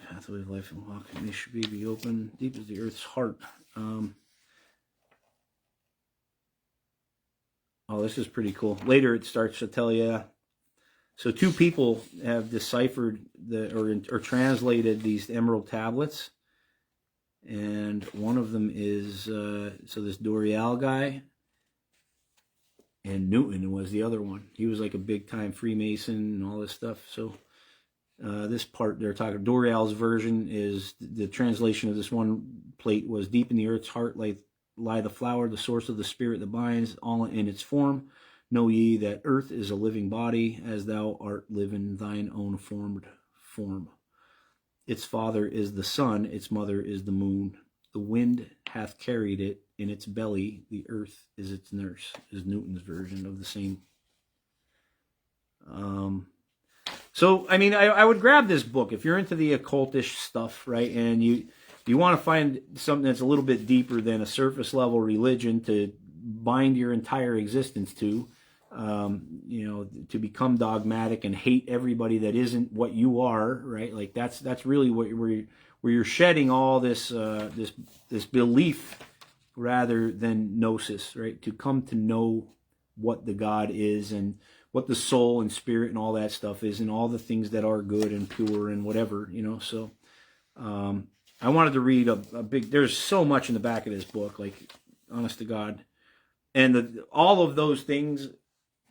pathway of life and walk, may should be open, deep as the earth's heart. Oh, this is pretty cool. Later it starts to tell you. So two people have deciphered or translated these emerald tablets. And one of them is, so this Dorial guy, and Newton was the other one. He was like a big time Freemason and all this stuff. So this part they're talking, Dorial's version is, the translation of this one plate was, deep in the earth's heart lie the flower, the source of the spirit that binds, all in its form. Know ye that earth is a living body, as thou art live in thine own formed form. Its father is the sun, its mother is the moon. The wind hath carried it in its belly, the earth is its nurse, is Newton's version of the same. So, I mean, I would grab this book if you're into the occultish stuff, right? And you want to find something that's a little bit deeper than a surface level religion to bind your entire existence to. To become dogmatic and hate everybody that isn't what you are, right? Like that's really where you're shedding all this this belief rather than gnosis, right? To come to know what the God is and what the soul and spirit and all that stuff is, and all the things that are good and pure and whatever, So I wanted to read a big. There's so much in the back of this book, like honest to God, and all of those things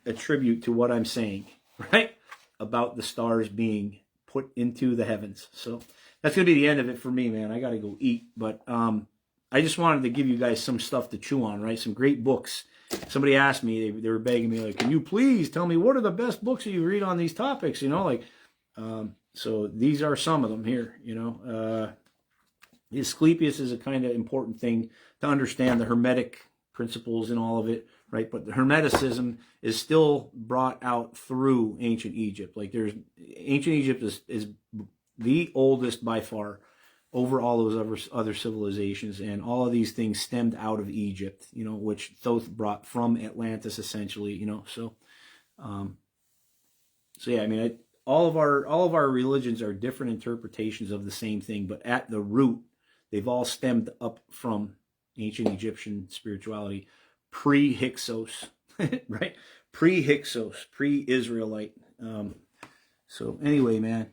attribute to what I'm saying, right? About the stars being put into the heavens. So that's going to be the end of it for me, man. I got to go eat. But I just wanted to give you guys some stuff to chew on, right? Some great books. Somebody asked me, they were begging me, like, can you please tell me what are the best books that you read on these topics? So these are some of them here, Asclepius is a kind of important thing to understand, the Hermetic principles and all of it, right? But the Hermeticism is still brought out through ancient Egypt. Like ancient Egypt is the oldest by far over all those other civilizations, and all of these things stemmed out of Egypt, which Thoth brought from Atlantis essentially, So yeah, I mean, all of our religions are different interpretations of the same thing, but at the root, they've all stemmed up from ancient Egyptian spirituality, pre-Hyksos, right? Pre-Hyksos, pre-Israelite. So anyway, man,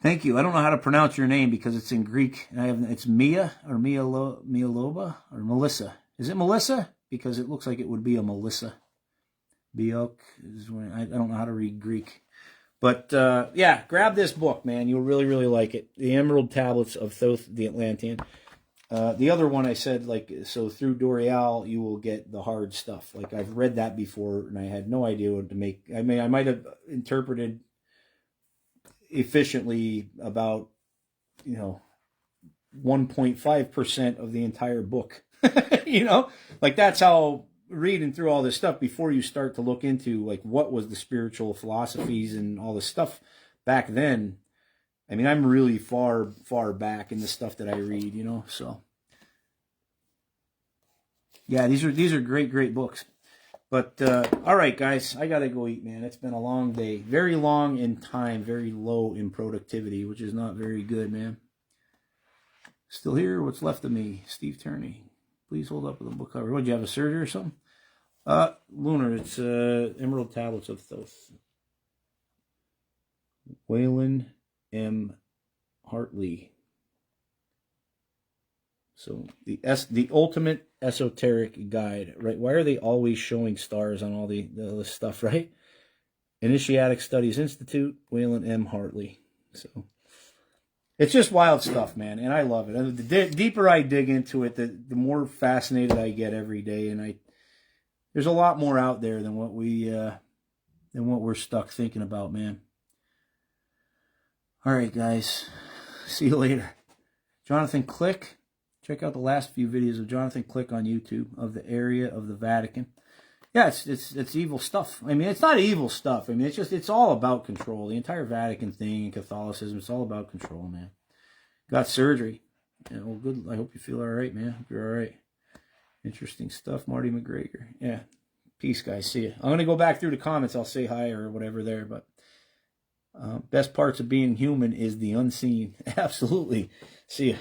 thank you. I don't know how to pronounce your name because it's in Greek. It's Mia or Mialoba or Melissa. Is it Melissa? Because it looks like it would be a Melissa. Biok is when I don't know how to read Greek. But yeah, grab this book, man. You'll really, really like it. The Emerald Tablets of Thoth the Atlantean. The other one I said, so through Dorial, you will get the hard stuff. Like, I've read that before, and I had no idea what to make. I mean, I might have interpreted efficiently about, 1.5% of the entire book. Like, that's how reading through all this stuff before you start to look into, like, what was the spiritual philosophies and all this stuff back then. I mean, I'm really far, far back in the stuff that I read, so. Yeah, these are great, great books. But, all right, guys, I got to go eat, man. It's been a long day. Very long in time, very low in productivity, which is not very good, man. Still here? What's left of me? Steve Turney. Please hold up with the book cover. What, did you have a surgery or something? Lunar, it's Emerald Tablets of Thoth. Waylon M. Hartley. So the ultimate esoteric guide, right? Why are they always showing stars on all the stuff, right? Initiatic Studies Institute, Waylon M. Hartley. So it's just wild stuff, man, and I love it. And the deeper I dig into it, the more fascinated I get every day. And there's a lot more out there than what we're stuck thinking about, man. All right, guys. See you later. Jonathan Click. Check out the last few videos of Jonathan Click on YouTube of the area of the Vatican. Yeah, it's evil stuff. I mean, it's not evil stuff. I mean, it's all about control. The entire Vatican thing and Catholicism, it's all about control, man. Got surgery. Yeah, well, good. I hope you feel all right, man. Hope you're all right. Interesting stuff, Marty McGregor. Yeah. Peace, guys. See ya. I'm going to go back through the comments. I'll say hi or whatever there, but best parts of being human is the unseen. Absolutely. See ya.